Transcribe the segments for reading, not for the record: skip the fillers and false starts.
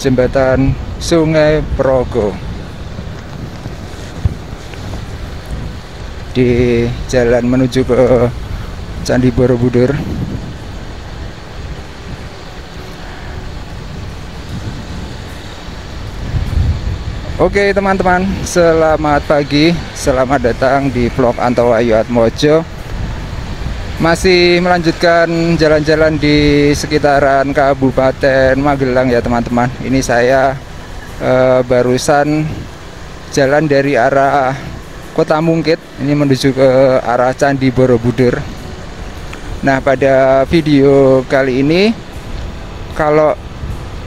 jembatan Sungai Progo di jalan menuju ke Candi Borobudur. Oke teman-teman, selamat pagi, selamat datang di vlog Anto Wahyu Atmojo. Masih melanjutkan jalan-jalan di sekitaran Kabupaten Magelang ya teman-teman. Ini saya barusan jalan dari arah Kota Mungkit, ini menuju ke arah Candi Borobudur. Nah, pada video kali ini, kalau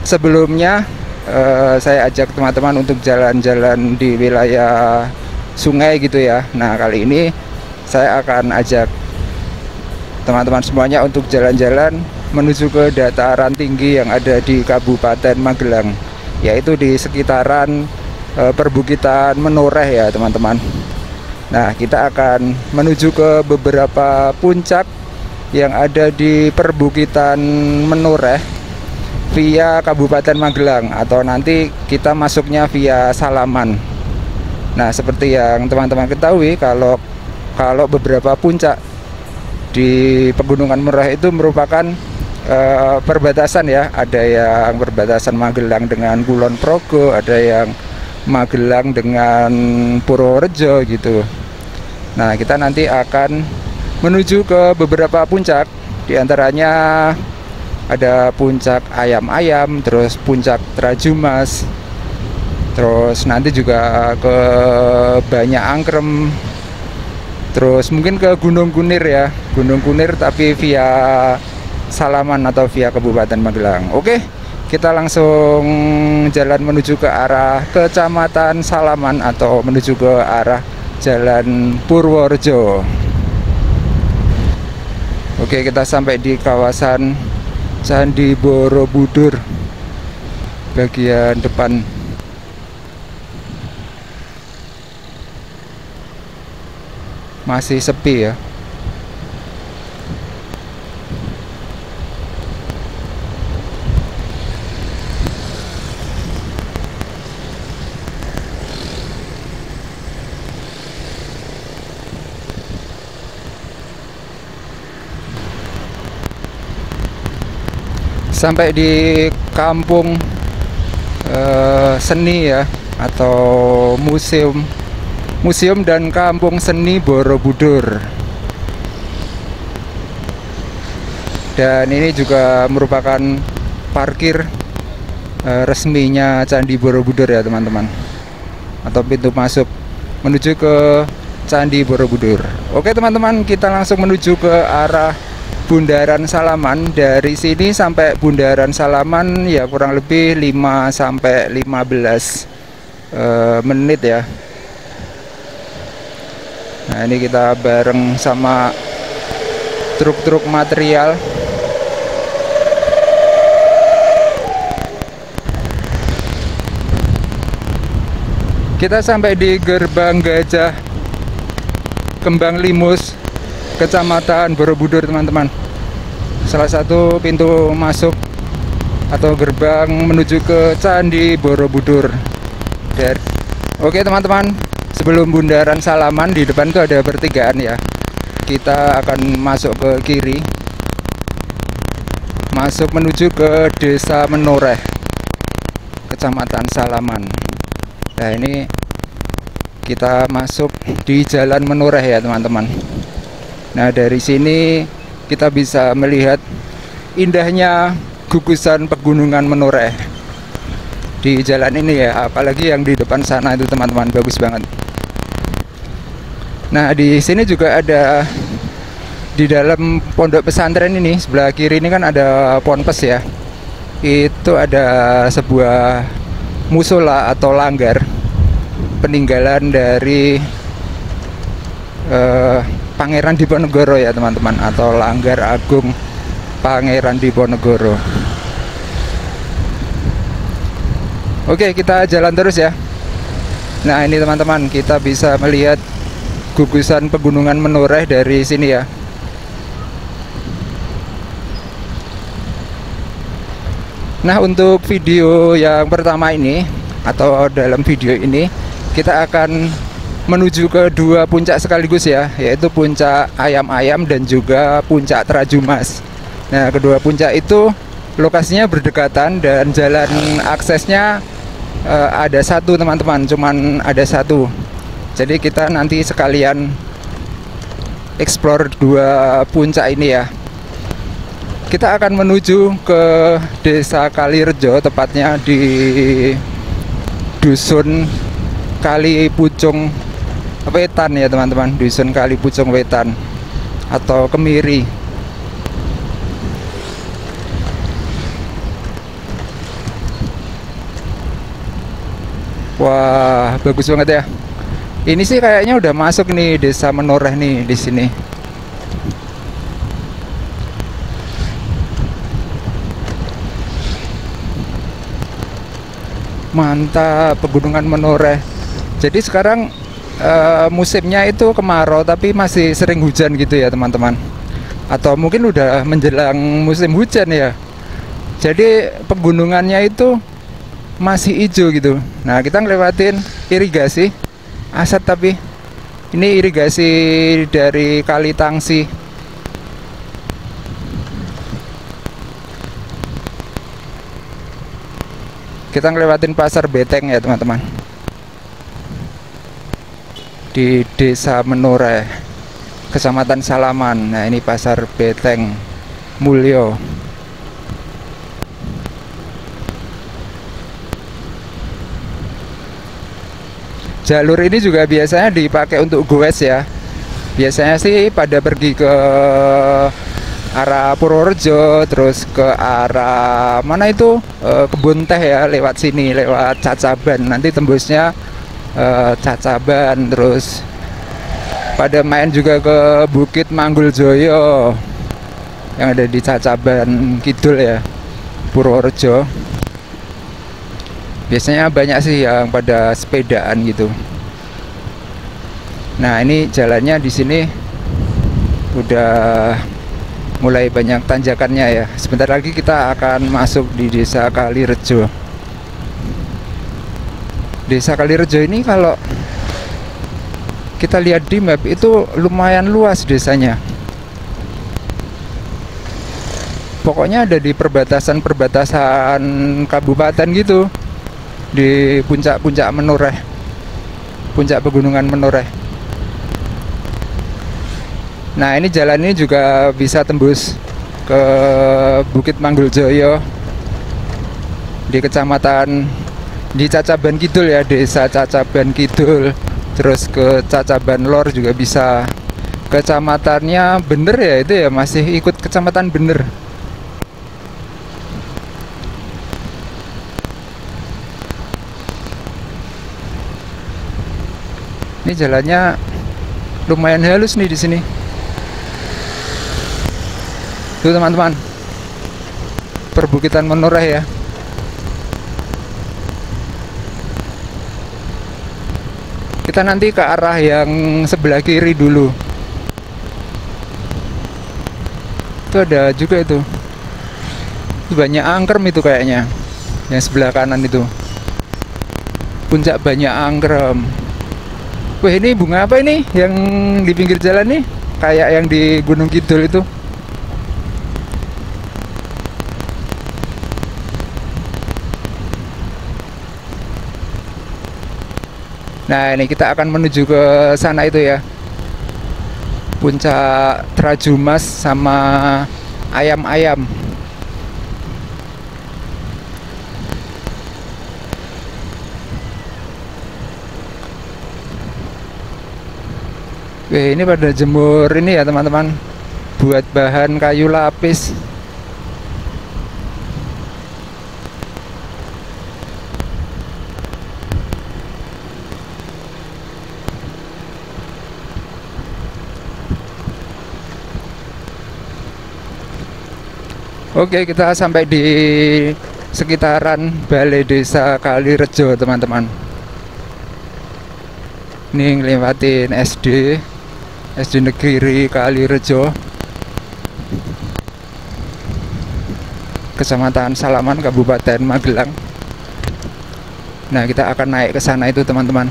sebelumnya saya ajak teman-teman untuk jalan-jalan di wilayah sungai gitu ya. Nah, kali ini saya akan ajak teman-teman semuanya untuk jalan-jalan menuju ke dataran tinggi yang ada di Kabupaten Magelang, yaitu di sekitaran perbukitan Menoreh ya teman-teman. Nah, kita akan menuju ke beberapa puncak yang ada di perbukitan Menoreh via Kabupaten Magelang, atau nanti kita masuknya via Salaman. Nah, seperti yang teman-teman ketahui, kalau beberapa puncak di Pegunungan Menoreh itu merupakan perbatasan ya. Ada yang perbatasan Magelang dengan Kulon Progo, ada yang Magelang dengan Purworejo gitu. Nah, kita nanti akan menuju ke beberapa puncak. Di antaranya ada puncak Ayam-Ayam, terus puncak Trajumas, terus nanti juga ke Banyak Angkrem, terus mungkin ke Gunung Kunir ya, Gunung Kunir tapi via Salaman atau via Kabupaten Magelang. Oke, kita langsung jalan menuju ke arah Kecamatan Salaman atau menuju ke arah Jalan Purworejo. Oke, kita sampai di kawasan Candi Borobudur bagian depan. Masih sepi ya. Sampai di kampung seni ya, atau museum dan kampung seni Borobudur. Dan ini juga merupakan parkir resminya Candi Borobudur ya teman-teman, atau pintu masuk menuju ke Candi Borobudur. Oke teman-teman, kita langsung menuju ke arah Bundaran Salaman. Dari sini sampai Bundaran Salaman ya kurang lebih 5 sampai 15 menit ya. Nah, ini kita bareng sama truk-truk material. Kita sampai di Gerbang Gajah Kembang Limus, Kecamatan Borobudur teman-teman. Salah satu pintu masuk atau gerbang menuju ke Candi Borobudur. Oke teman-teman, sebelum Bundaran Salaman di depan itu ada pertigaan ya. Kita akan masuk ke kiri, masuk menuju ke Desa Menoreh, Kecamatan Salaman. Nah, ini kita masuk di Jalan Menoreh ya teman-teman. Nah, dari sini kita bisa melihat indahnya gugusan Pegunungan Menoreh di jalan ini ya, apalagi yang di depan sana itu teman-teman, bagus banget. Nah, di sini juga ada, di dalam pondok pesantren ini sebelah kiri ini kan ada ponpes ya. Itu ada sebuah musola atau langgar peninggalan dari Pangeran Diponegoro ya teman-teman, atau Langgar Agung Pangeran Diponegoro. Oke, kita jalan terus ya. Nah, ini teman-teman, kita bisa melihat gugusan Pegunungan Menoreh dari sini ya. Nah, untuk video yang pertama ini atau dalam video ini kita akan menuju ke dua puncak sekaligus ya, yaitu puncak Ayam-Ayam dan juga puncak Trajumas. Nah, kedua puncak itu lokasinya berdekatan dan jalan aksesnya ada satu teman-teman, cuman ada satu. Jadi kita nanti sekalian explore dua puncak ini ya. Kita akan menuju ke Desa Kalirejo, tepatnya di Dusun Kali Pucung Wetan ya teman-teman, Dusun Kali Pucung Wetan atau Kemiri. Wah, bagus banget ya. Ini sih kayaknya udah masuk nih Desa Menoreh nih di sini. Mantap, Pegunungan Menoreh. Jadi sekarang musimnya itu kemarau tapi masih sering hujan gitu ya teman-teman. Atau mungkin udah menjelang musim hujan ya. Jadi pegunungannya itu masih hijau gitu. Nah, kita ngelewatin irigasi Asat, tapi ini irigasi dari Kali Tangsi. Kita ngelewatin Pasar Beteng ya teman-teman, di Desa Menoreh, Kecamatan Salaman. Nah, ini Pasar Beteng Mulyo. Jalur ini juga biasanya dipakai untuk goes ya. Biasanya sih pada pergi ke arah Purworejo, terus ke arah mana itu Kebun Teh ya, lewat sini, lewat Cacaban. Nanti tembusnya Cacaban, terus pada main juga ke Bukit Mangguljoyo yang ada di Cacaban Kidul ya, Purworejo. Biasanya banyak sih yang pada sepedaan gitu. Nah, ini jalannya di sini udah mulai banyak tanjakannya ya. Sebentar lagi kita akan masuk di Desa Kalirejo. Desa Kalirejo ini kalau kita lihat di map itu lumayan luas desanya. Pokoknya ada di perbatasan kabupaten gitu, di puncak-puncak Menoreh, puncak Pegunungan Menoreh. Nah, ini jalan ini juga bisa tembus ke Bukit Mangguljoyo di kecamatan, di Cacaban Kidul ya, Desa Cacaban Kidul. Terus ke Cacaban Lor juga bisa. Kecamatannya Bener ya, itu ya masih ikut kecamatan Bener. Ini jalannya lumayan halus nih di sini. Tuh teman-teman, perbukitan Menoreh ya. Kita nanti ke arah yang sebelah kiri dulu. Itu ada juga itu. Banyak angkrem itu kayaknya. Yang sebelah kanan itu. Puncak Banyak Angkrem. Wah, ini bunga apa ini yang di pinggir jalan nih? Kayak yang di Gunung Kidul itu. Nah, ini kita akan menuju ke sana itu ya. Puncak Trajumas sama Ayam-Ayam. Oke, ini pada jemur ini ya teman-teman, buat bahan kayu lapis. Oke, kita sampai di sekitaran Balai Desa Kalirejo teman-teman. Ini ngelewatin SD Negeri Kalirejo. Kecamatan Salaman, Kabupaten Magelang. Nah, kita akan naik ke sana itu, teman-teman.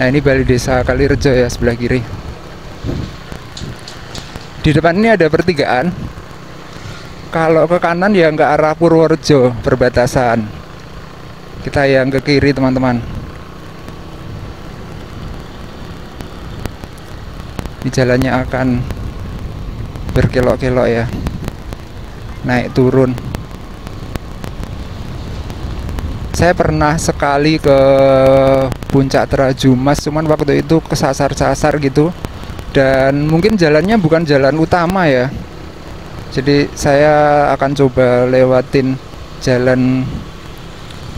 Nah, ini Balai Desa Kalirejo ya, sebelah kiri. Di depan ini ada pertigaan. Kalau ke kanan ya ke arah Purworejo, perbatasan. Kita yang ke kiri, teman-teman. Di jalannya akan berkelok-kelok ya, naik turun. Saya pernah sekali ke Puncak Terajumas, cuman waktu itu kesasar-sasar gitu, dan mungkin jalannya bukan jalan utama ya. Jadi saya akan coba lewatin jalan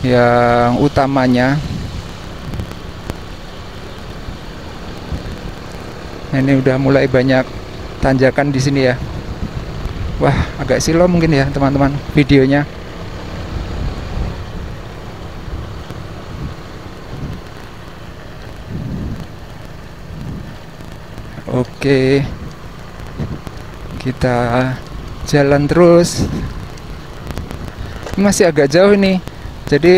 yang utamanya. Ini udah mulai banyak tanjakan di sini ya. Wah, agak silo mungkin ya, teman-teman, videonya. Oke, kita jalan terus. Masih agak jauh ini. Jadi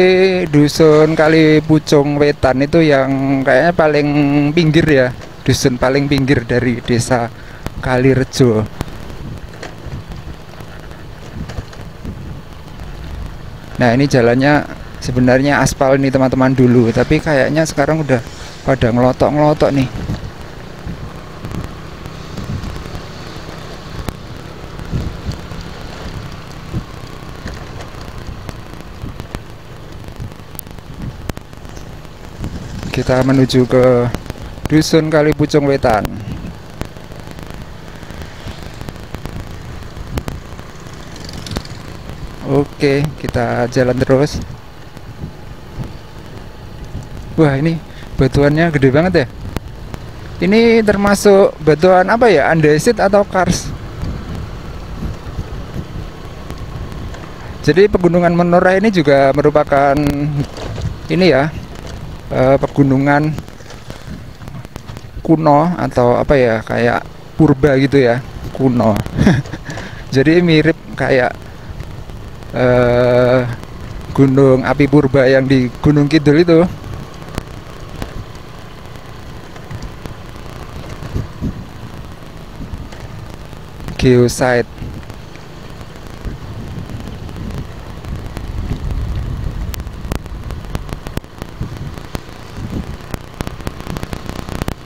dusun Kali Pucung Wetan itu yang kayaknya paling pinggir ya, dusun paling pinggir dari desa Kalirejo. Nah, ini jalannya sebenarnya aspal nih, teman-teman, dulu, tapi kayaknya sekarang udah pada ngelotok-ngelotok nih. Kita menuju ke dusun Kali Pucung Wetan. Oke, kita jalan terus. Wah, ini batuannya gede banget ya. Ini termasuk batuan apa ya? Andesit atau kars? Jadi pegunungan Menoreh ini juga merupakan ini ya, pegunungan kuno atau apa ya, kayak purba gitu ya, kuno. Jadi mirip kayak gunung api purba yang di Gunung Kidul itu. Geosite.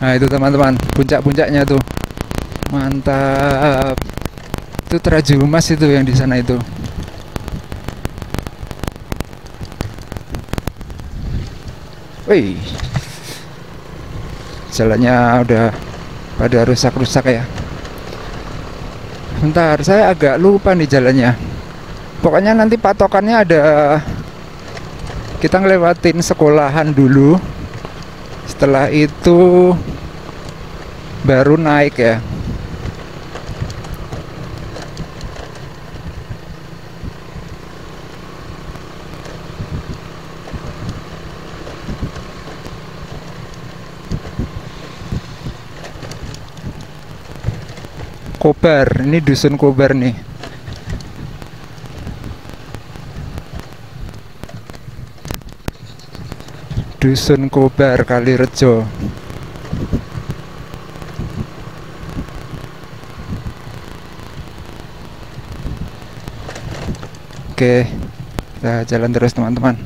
Nah, itu teman-teman, puncak-puncaknya tuh. Mantap. Itu Terajumas itu yang di sana itu. Wih. Jalannya udah pada rusak-rusak ya. Bentar, saya agak lupa nih jalannya. Pokoknya nanti patokannya ada, kita ngelewatin sekolahan dulu. Setelah itu baru naik ya. Kobar, ini dusun Kobar nih. Dusun Kobar, Kalirejo. Oke, kita jalan terus, teman-teman.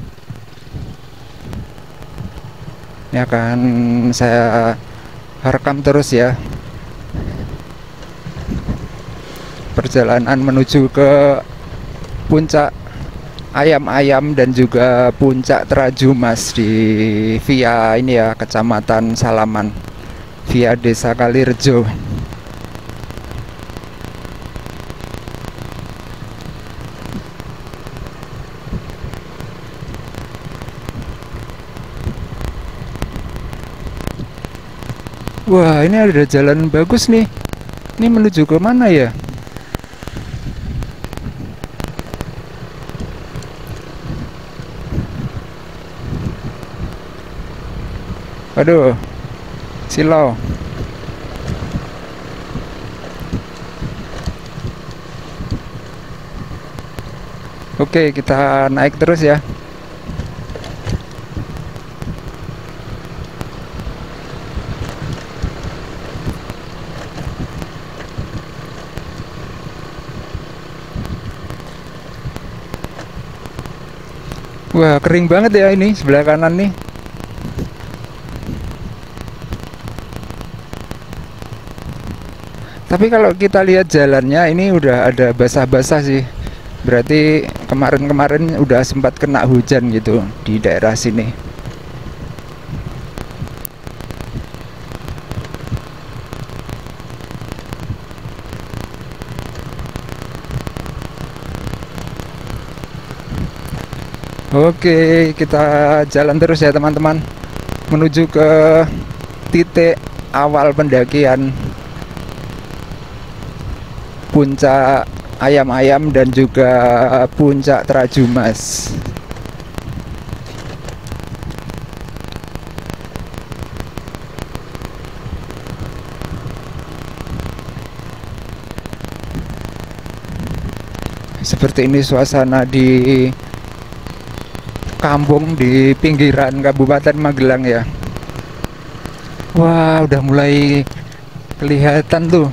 Ini akan saya rekam terus ya, perjalanan menuju ke puncak Ayam-Ayam dan juga puncak Terajumas di via ini ya, Kecamatan Salaman, via Desa Kalirejo. Wah, ini ada jalan bagus nih. Ini menuju ke mana ya? Aduh, silau. Oke, kita naik terus ya. Wah, kering banget ya ini sebelah kanan nih. Tapi kalau kita lihat jalannya ini udah ada basah-basah sih. Berarti kemarin-kemarin udah sempat kena hujan gitu di daerah sini. Oke, kita jalan terus ya teman-teman, menuju ke titik awal pendakian puncak ayam-ayam dan juga puncak Trajumas. Seperti ini suasana di kampung di pinggiran Kabupaten Magelang ya. Wah, udah mulai kelihatan tuh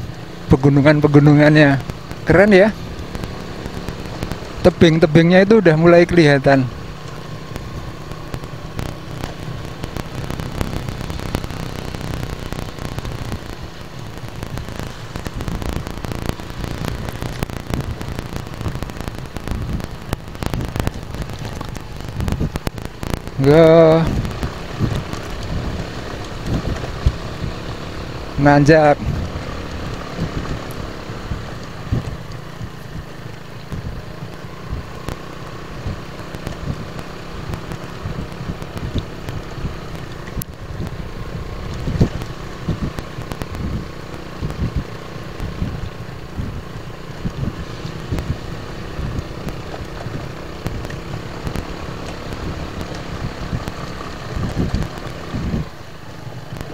pegunungan-pegunungannya. Keren ya. Tebing-tebingnya itu udah mulai kelihatan. Enggak nanjak.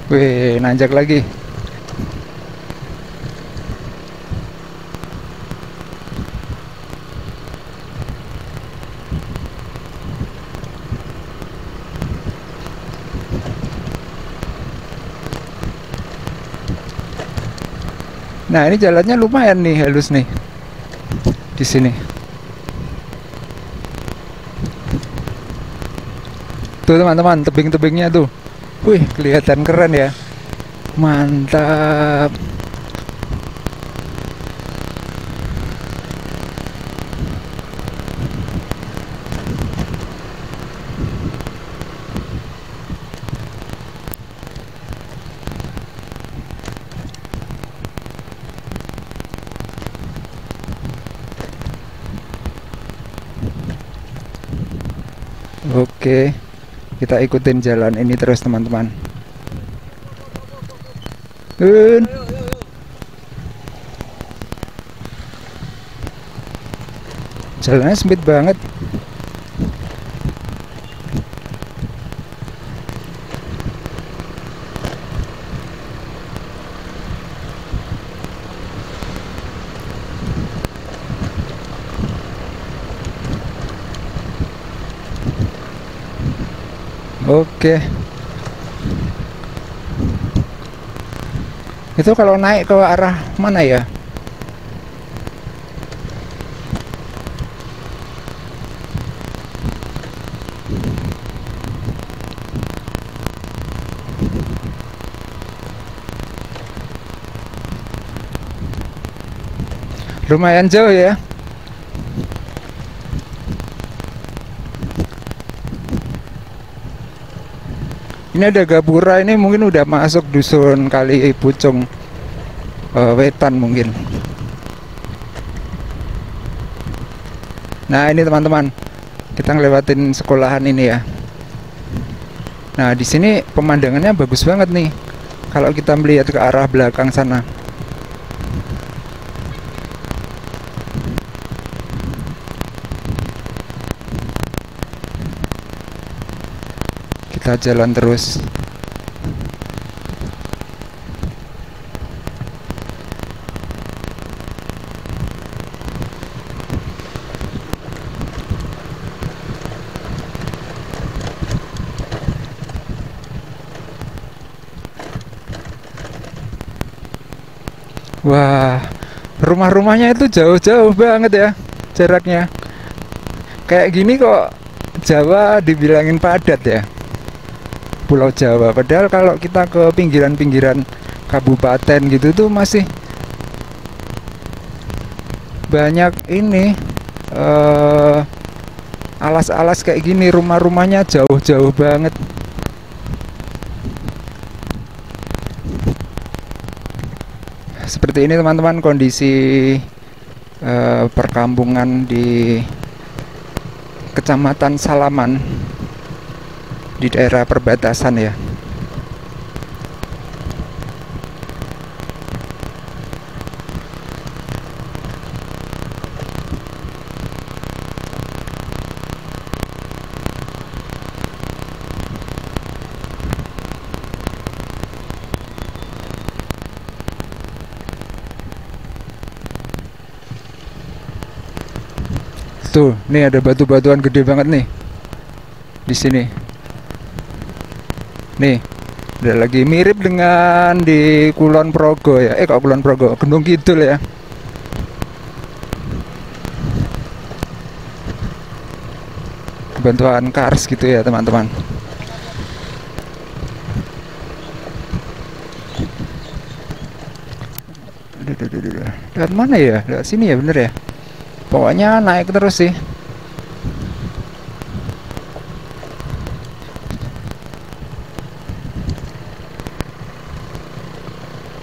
Wih, nanjak lagi. Nah, ini jalannya lumayan nih, halus nih di sini. Tuh teman-teman, tebing-tebingnya tuh. Wih, kelihatan keren ya. Mantap. Oke, kita ikutin jalan ini terus teman-teman. Jalannya sempit banget. Oke. Itu kalau naik ke arah mana ya? Lumayan jauh ya. Ini ada gapura, ini mungkin udah masuk dusun Kali Pucung Wetan mungkin. Nah, ini teman-teman, kita ngelewatin sekolahan ini ya. Nah, di sini pemandangannya bagus banget nih kalau kita melihat ke arah belakang sana. Kita jalan terus. Wah, rumah-rumahnya itu jauh-jauh banget ya jaraknya. Kayak gini kok Jawa dibilangin padat ya, Pulau Jawa. Padahal kalau kita ke pinggiran-pinggiran kabupaten gitu tuh masih banyak ini alas-alas kayak gini, rumah-rumahnya jauh-jauh banget. Seperti ini teman-teman kondisi perkampungan di Kecamatan Salaman di daerah perbatasan ya. Tuh, nih ada batu-batuan gede banget nih di sini. Nih, udah lagi mirip dengan di Kulon Progo ya. Kok Kulon Progo, Gunung Kidul ya. Bantuan kars gitu ya teman-teman. Lihat mana ya? Lihat sini ya, bener ya. Pokoknya naik terus sih.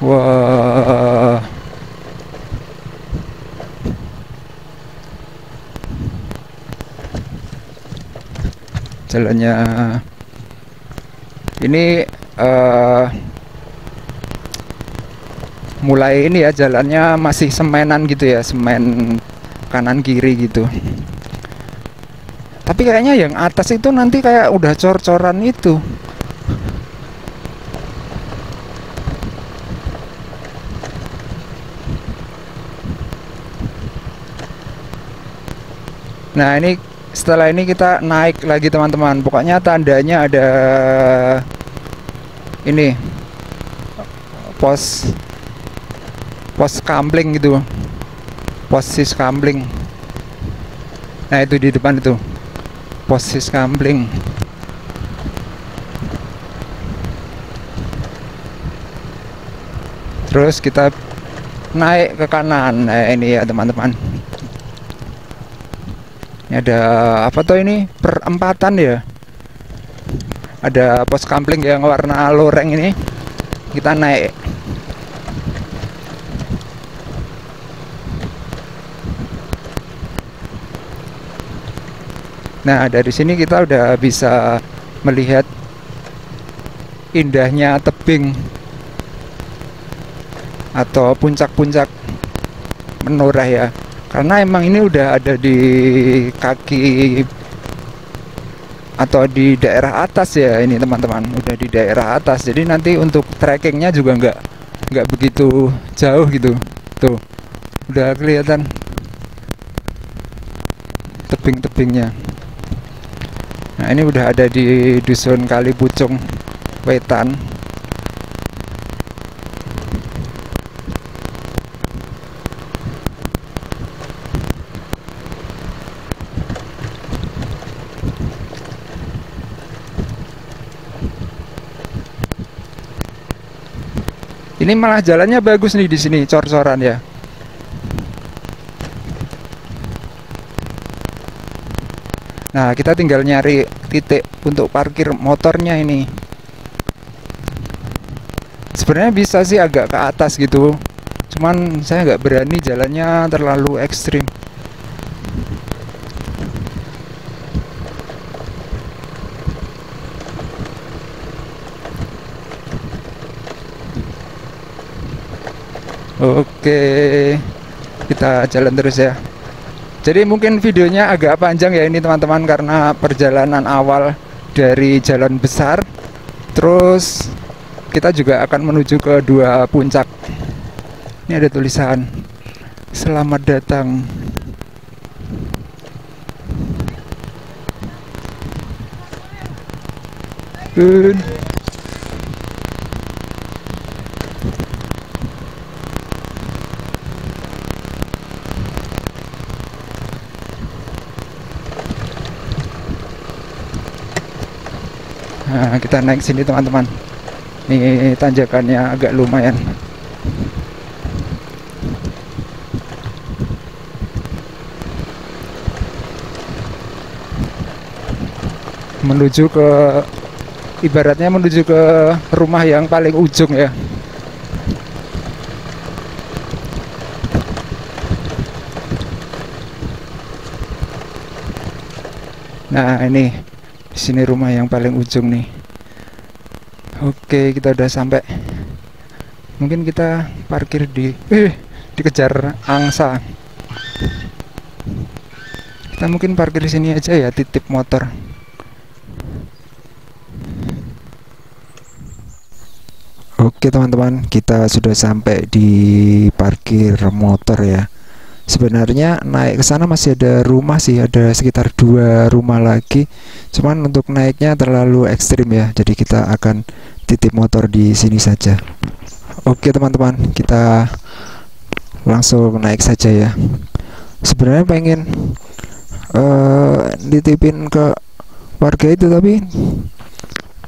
Wah. Jalannya ini mulai ini ya, jalannya masih semenan gitu ya, semen kanan kiri gitu. Tapi kayaknya yang atas itu nanti kayak udah cor-coran itu. Nah ini setelah ini kita naik lagi teman-teman. Pokoknya tandanya ada ini pos kamling gitu, pos kamling. Nah itu di depan itu pos kamling. Terus kita naik ke kanan. Nah ini ya teman-teman, ini ada apa tuh, ini perempatan ya, ada pos kamling yang warna loreng ini. Kita naik. Nah, dari sini kita udah bisa melihat indahnya tebing atau puncak-puncak Menoreh ya. Karena emang ini udah ada di kaki atau di daerah atas ya ini teman-teman, udah di daerah atas. Jadi nanti untuk trekkingnya juga nggak begitu jauh gitu. Tuh, udah kelihatan tebing-tebingnya. Nah ini udah ada di dusun Kalipucung Wetan. Ini malah jalannya bagus nih di sini, cor-coran ya. Nah, kita tinggal nyari titik untuk parkir motornya ini. Sebenarnya bisa sih agak ke atas gitu, cuman saya nggak berani, jalannya terlalu ekstrim. Oke, kita jalan terus ya. Jadi mungkin videonya agak panjang ya ini teman-teman, karena perjalanan awal dari jalan besar. Terus kita juga akan menuju ke dua puncak. Ini ada tulisan selamat datang. Nah, kita naik sini teman-teman. Ini tanjakannya agak lumayan. Menuju ke, ibaratnya menuju ke rumah yang paling ujung ya. Nah, ini di sini rumah yang paling ujung nih. Oke, kita udah sampai. Mungkin kita parkir dikejar angsa. Kita mungkin parkir di sini aja ya, titip motor. Oke teman-teman, kita sudah sampai di parkir motor ya. Sebenarnya naik ke sana masih ada rumah sih, ada sekitar 2 rumah lagi. Cuman untuk naiknya terlalu ekstrim ya, jadi kita akan titip motor di sini saja. Oke teman-teman, kita langsung naik saja ya. Sebenarnya pengen dititipin ke warga itu, tapi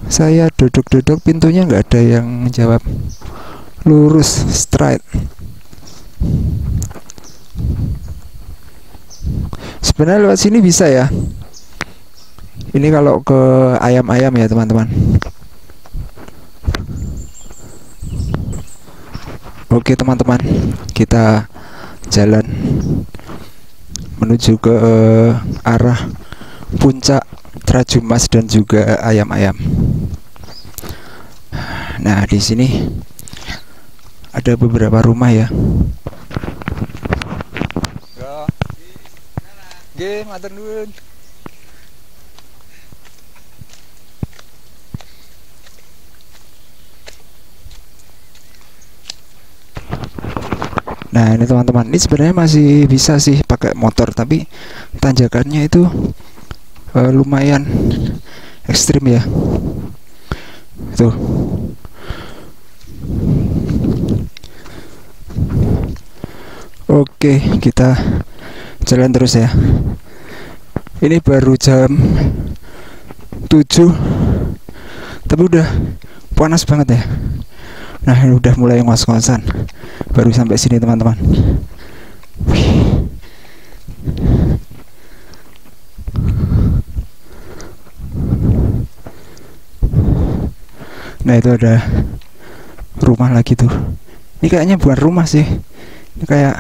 saya duduk-duduk pintunya nggak ada yang menjawab. Lurus straight. Sebenarnya lewat sini bisa ya. Ini kalau ke ayam-ayam ya teman-teman. Oke teman-teman, kita jalan menuju ke arah puncak Trajumas dan juga ayam-ayam. Nah, di sini ada beberapa rumah ya. Nggih, matur nuwun. Nah, ini teman-teman, ini sebenarnya masih bisa sih pakai motor, tapi tanjakannya itu lumayan ekstrim ya. Tuh. Oke, kita jalan terus ya. Ini baru jam 7, tapi udah panas banget ya. Nah, ini udah mulai ngos-ngosan. Baru sampai sini teman-teman. Nah, itu ada rumah lagi tuh. Ini kayaknya bukan rumah sih. Ini kayak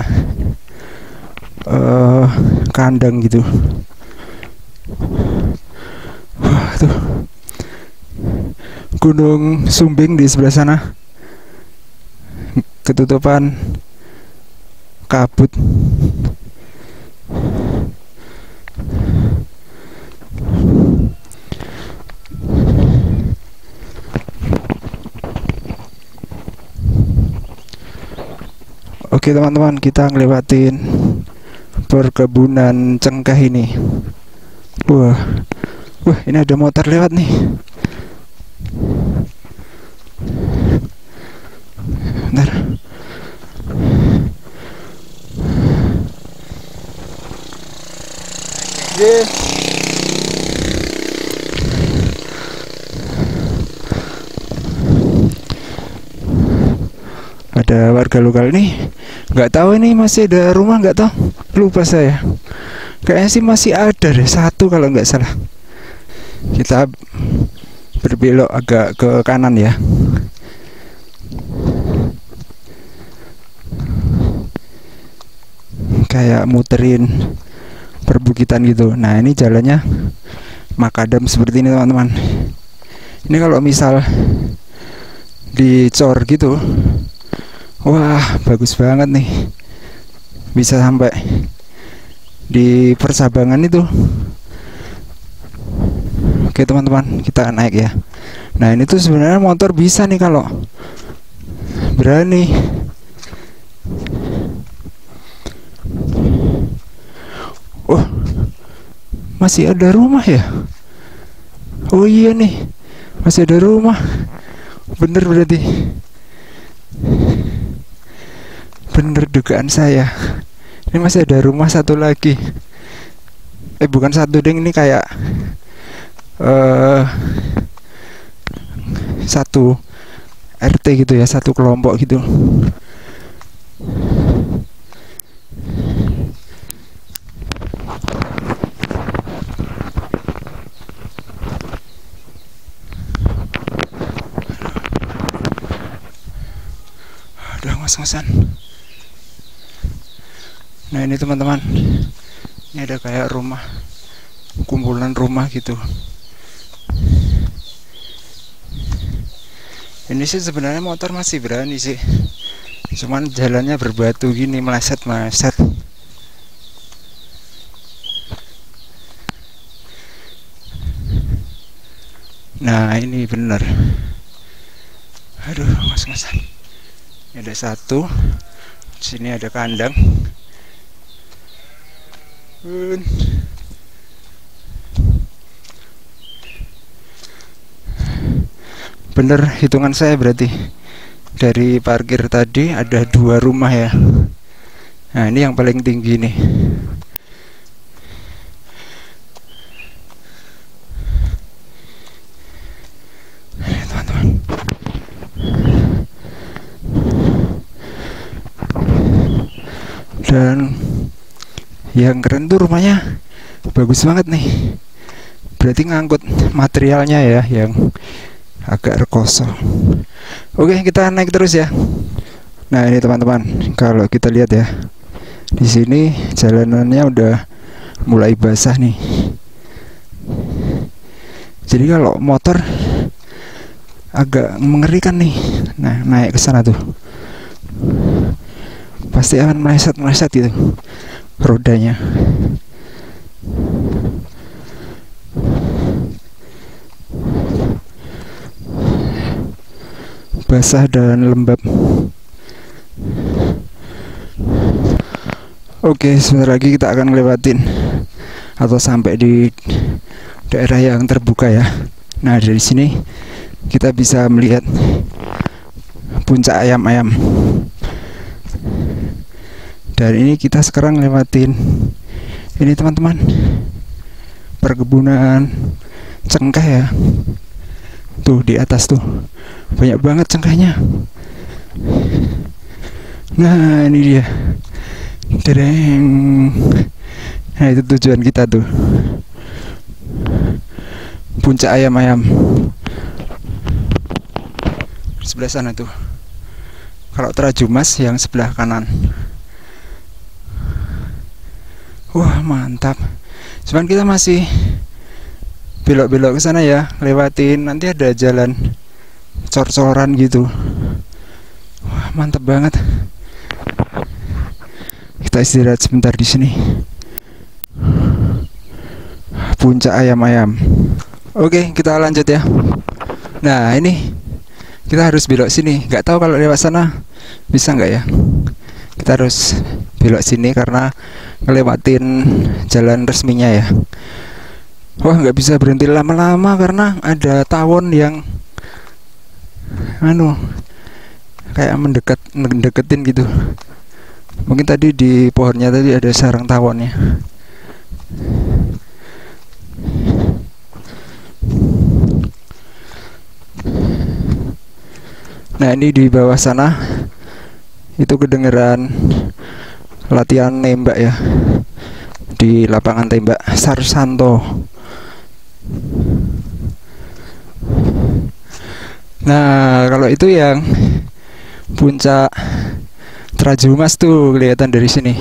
kandang gitu. Wah, tuh Gunung Sumbing di sebelah sana. Ketutupan kabut. Oke teman-teman, kita ngelewatin perkebunan cengkeh ini. Wah, ini ada motor lewat nih. Bentar. Ada warga lokal nih, nggak tahu ini masih ada rumah nggak tahu, lupa saya. Kayaknya sih masih ada deh, 1 kalau nggak salah. Kita berbelok agak ke kanan ya. Kayak muterin perbukitan gitu. Nah, ini jalannya makadam seperti ini teman-teman. Ini kalau misal dicor gitu, wah bagus banget nih, bisa sampai di persabangan itu. Oke teman-teman, kita naik ya. Nah, ini tuh sebenarnya motor bisa nih kalau berani. Oh, masih ada rumah ya? Oh iya nih, masih ada rumah. Bener berarti. Bener dugaan saya. Ini masih ada rumah 1 lagi. Bukan 1 ding, ini kayak satu RT gitu ya, satu kelompok gitu. Udah ngos-ngosan. Nah ini teman-teman, ini ada kayak rumah, kumpulan rumah gitu. Ini sih sebenarnya motor masih berani sih, cuman jalannya berbatu gini, meleset-meleset. Nah ini bener. Aduh ngos-ngosan. Ini ada satu, sini ada kandang. Bener hitungan saya berarti dari parkir tadi ada 2 rumah ya. Nah ini yang paling tinggi nih. Teman-teman, dan yang keren tuh rumahnya bagus banget nih, berarti ngangkut materialnya ya yang agak rekoso. Oke, kita naik terus ya. Nah ini teman-teman, kalau kita lihat ya, di sini jalanannya udah mulai basah nih. Jadi kalau motor agak mengerikan nih. Nah naik ke sana tuh pasti akan meleset-meleset gitu rodanya. Basah dan lembab. Oke, sebentar lagi kita akan ngelewatin atau sampai di daerah yang terbuka ya. Nah dari sini kita bisa melihat puncak ayam-ayam. Dan ini kita sekarang lewatin ini teman-teman, perkebunan cengkeh ya. Tuh di atas tuh banyak banget cengkehnya. Nah ini dia, dereng. Nah itu tujuan kita tuh, puncak ayam-ayam. Sebelah sana tuh, kalau Trajumas yang sebelah kanan. Wah mantap. Cuman kita masih belok-belok ke sana ya, lewatin nanti ada jalan cor-coran gitu. Wah mantap banget. Kita istirahat sebentar di sini. Puncak ayam-ayam. Oke, kita lanjut ya. Nah ini kita harus belok sini. Nggak tahu kalau lewat sana bisa nggak ya. Kita harus belok sini karena ngelewatin jalan resminya ya. Wah nggak bisa berhenti lama-lama karena ada tawon yang kayak mendeketin gitu. Mungkin tadi di pohonnya tadi ada sarang tawonnya. Nah ini di bawah sana itu kedengeran latihan nembak ya, di lapangan tembak Sarsanto. Nah kalau itu yang puncak Trajumas tuh kelihatan dari sini.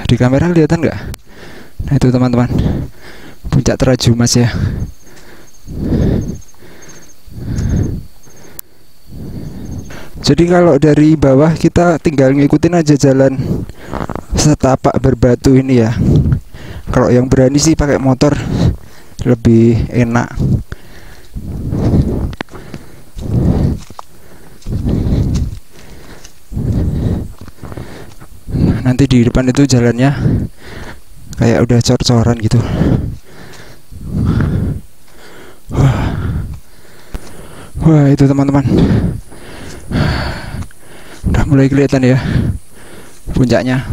Di kamera kelihatan nggak? Nah itu teman-teman, puncak Trajumas ya. Jadi kalau dari bawah kita tinggal ngikutin aja jalan setapak berbatu ini ya. Kalau yang berani sih pakai motor lebih enak. Nanti di depan itu jalannya kayak udah cor-coran gitu. Wah itu teman-teman, udah mulai kelihatan ya puncaknya,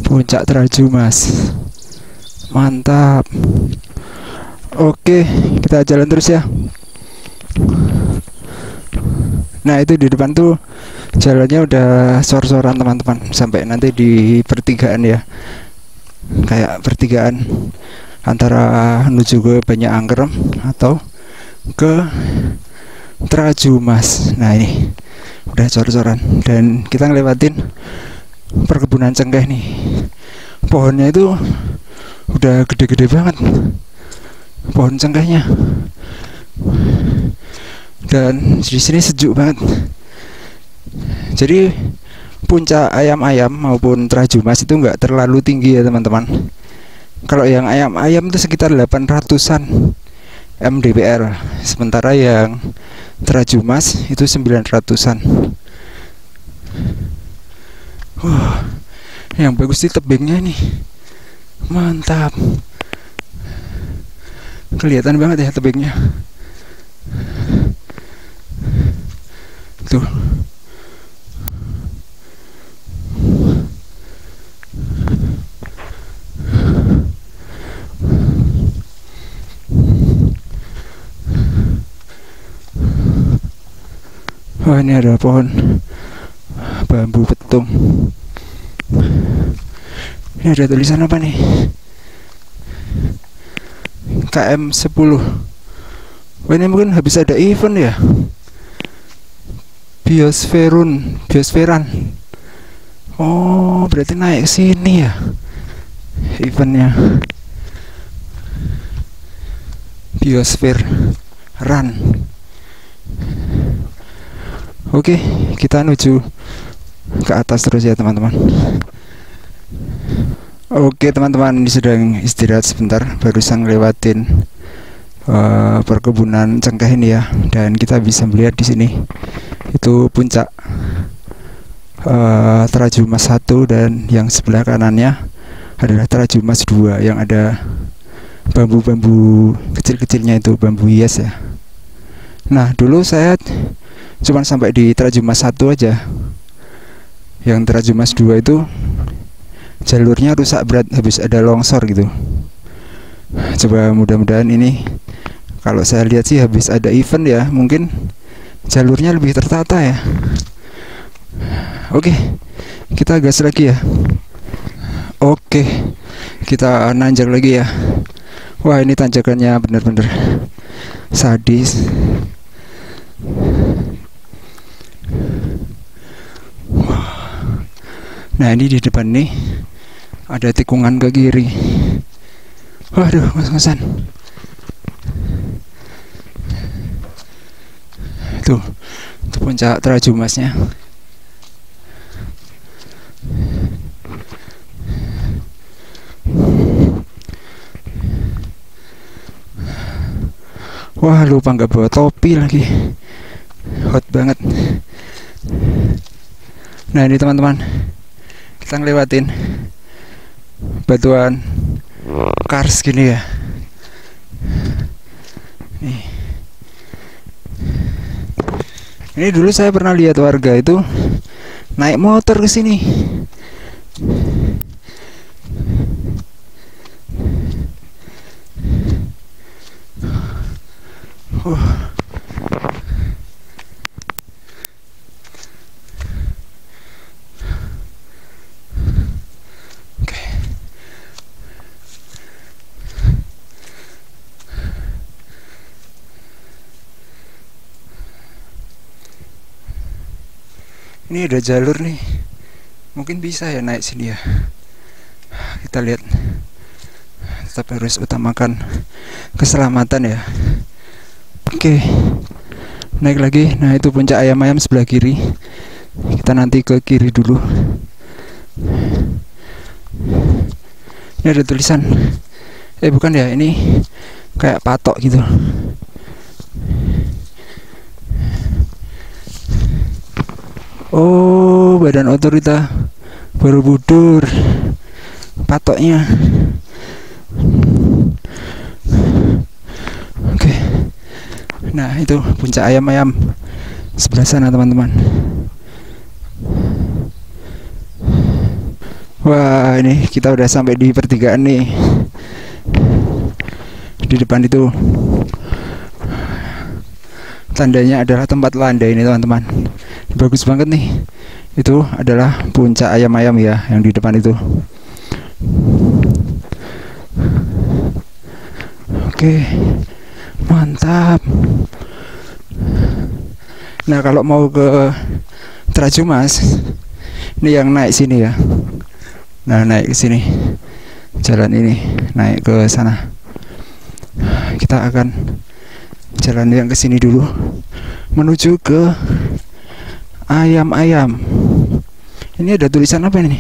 puncak Trajumas. Mantap. Oke, kita jalan terus ya. Nah, itu di depan tuh jalannya udah sor-soran teman-teman, sampai nanti di pertigaan ya, kayak pertigaan antara menuju ke Banyak Angkrem atau ke Trajumas. Nah, ini udah sor-soran dan kita ngelewatin perkebunan cengkeh nih. Pohonnya itu udah gede-gede banget, pohon cengkehnya, dan di sini sejuk banget. Jadi puncak ayam-ayam maupun Trajumas itu nggak terlalu tinggi ya teman-teman. Kalau yang ayam-ayam itu sekitar 800-an mdpl, sementara yang Trajumas itu 900-an. Yang bagus di tebingnya nih, mantap, kelihatan banget ya tebingnya tuh. Oh, ini ada pohon bambu petung. Ini ada tulisan apa nih? KM 10. Oh, ini mungkin habis ada event ya, biosferan. Oh, berarti naik ke sini ya eventnya, Biosphere Run. Oke, kita menuju ke atas terus ya teman-teman. Oke teman-teman, ini sedang istirahat sebentar, barusan ngelewatin perkebunan cengkeh ini ya, dan kita bisa melihat di sini itu puncak Trajumas 1, dan yang sebelah kanannya adalah Trajumas 2 yang ada bambu-bambu kecil-kecilnya, itu bambu hias ya. Nah, dulu saya cuman sampai di Trajumas 1 aja. Yang Trajumas 2 itu jalurnya rusak berat, habis ada longsor gitu. Coba mudah-mudahan ini, kalau saya lihat sih habis ada event ya, mungkin jalurnya lebih tertata ya. Oke, kita gas lagi ya. Oke, kita nanjak lagi ya. Wah, ini tanjakannya bener-bener sadis. Nah, ini di depan nih ada tikungan ke kiri. Waduh, ngos-ngosan. Tuh, itu puncak Trajumasnya. Wah, lupa nggak bawa topi lagi. Hot banget. Nah, ini teman-teman, kita ngelewatin batuan kars gini ya. Nih. Ini dulu saya pernah lihat warga itu naik motor ke sini. Ini ada jalur nih, mungkin bisa ya naik sini ya. Kita lihat, tetap harus utamakan keselamatan ya. Oke, naik lagi. Nah, itu puncak ayam-ayam sebelah kiri. Kita nanti ke kiri dulu. Ini ada tulisan, bukan ya, ini kayak patok gitu. Oh, Badan Otorita Borobudur patoknya. Oke. Nah, itu puncak ayam-ayam sebelah sana teman-teman. Wah, ini kita udah sampai di pertigaan nih. Di depan itu tandanya adalah tempat landai ini teman-teman. Bagus banget nih. Itu adalah puncak ayam-ayam ya yang di depan itu. Oke, mantap. Nah, kalau mau ke Trajumas, ini yang naik sini ya. Nah, naik ke sini. Jalan ini naik ke sana. Kita akan jalan yang ke sini dulu menuju ke ayam-ayam. Ini ada tulisan apa ini?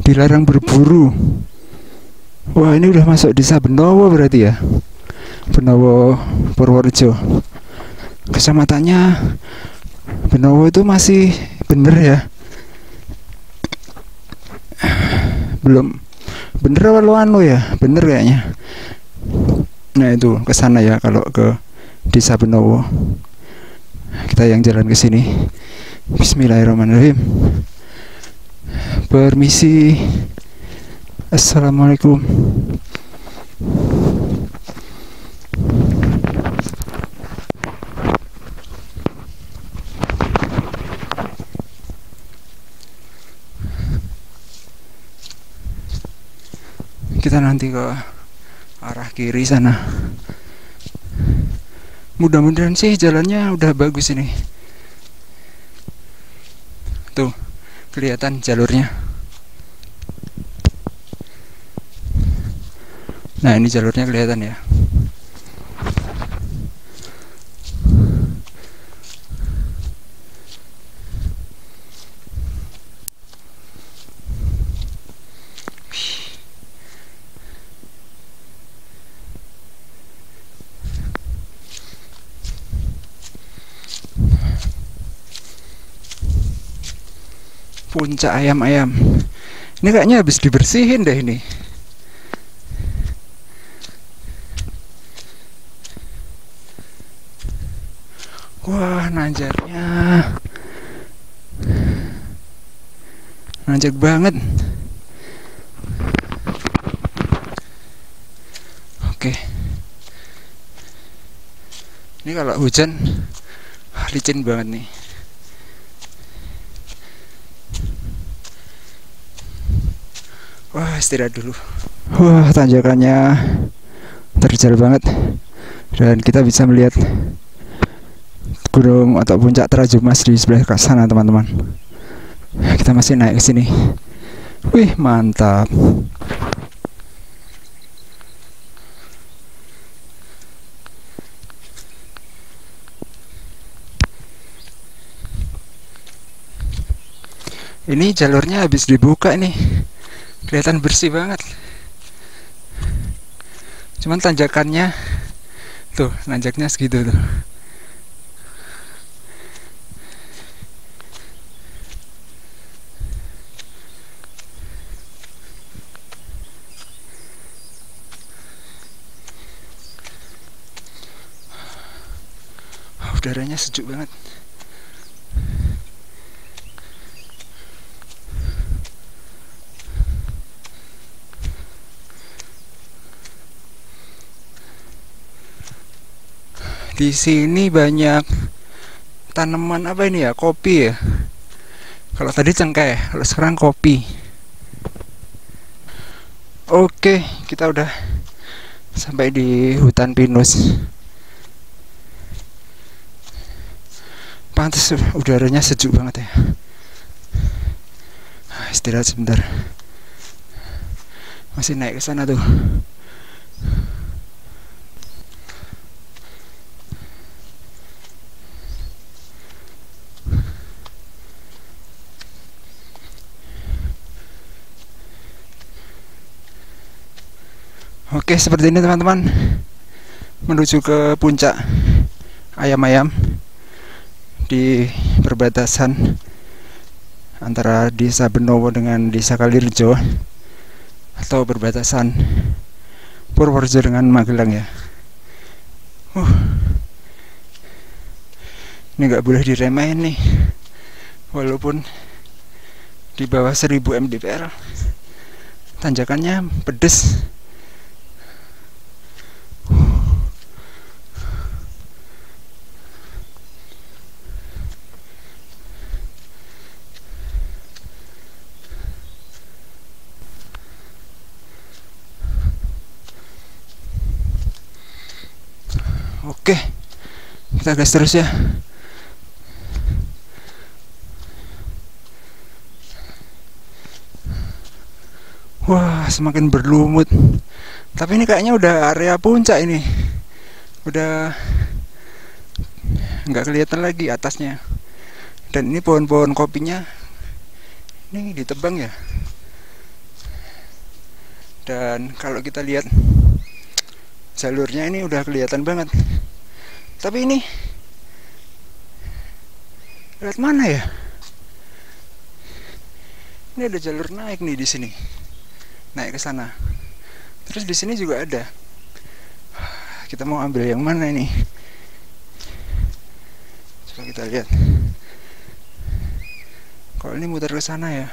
Dilarang berburu. Wah, ini udah masuk desa Benowo berarti ya. Benowo Purworejo. Kecamatannya Benowo itu masih bener ya. Belum bener apa ya? Bener kayaknya. Nah, itu ke sana ya kalau ke desa Benowo. Kita yang jalan ke sini. Bismillahirrahmanirrahim. Permisi. Assalamualaikum. Kita nanti ke arah kiri sana. Mudah-mudahan sih jalannya udah bagus ini. Tuh, kelihatan jalurnya. Nah, ini jalurnya kelihatan ya. Puncak ayam-ayam. Ini kayaknya habis dibersihin deh ini. Wah, nanjaknya nanjak banget. Oke. Ini kalau hujan licin banget nih. Wah, istirahat dulu. Wah, tanjakannya terjal banget. Dan kita bisa melihat gunung atau puncak Trajumas di sebelah sana, teman-teman. Kita masih naik ke sini. Wih, mantap. Ini jalurnya habis dibuka nih. Kelihatan bersih banget. Cuman tanjakannya tuh, nanjaknya segitu tuh. Udaranya sejuk banget. Di sini banyak tanaman apa ini ya? Kopi ya. Kalau tadi cengkeh, kalau sekarang kopi. Oke, kita udah sampai di hutan pinus. Pantes udaranya sejuk banget ya. Istirahat sebentar. Masih naik ke sana tuh. Oke, seperti ini teman-teman, menuju ke puncak ayam-ayam di perbatasan antara desa Benowo dengan desa Kalirjo, atau perbatasan Purworejo dengan Magelang ya. Ini nggak boleh diremehin nih, walaupun di bawah 1000 mdpl. tanjakannya pedes. Oke, kita gas terus ya. Wah, semakin berlumut. Tapi ini kayaknya udah area puncak ini. Udah nggak kelihatan lagi atasnya. Dan ini pohon-pohon kopinya ini ditebang ya. Dan kalau kita lihat jalurnya ini udah kelihatan banget. Tapi ini lihat mana ya? Ini ada jalur naik nih di sini. Naik ke sana. Terus di sini juga ada. Kita mau ambil yang mana ini? Coba kita lihat. Kalau ini muter ke sana ya.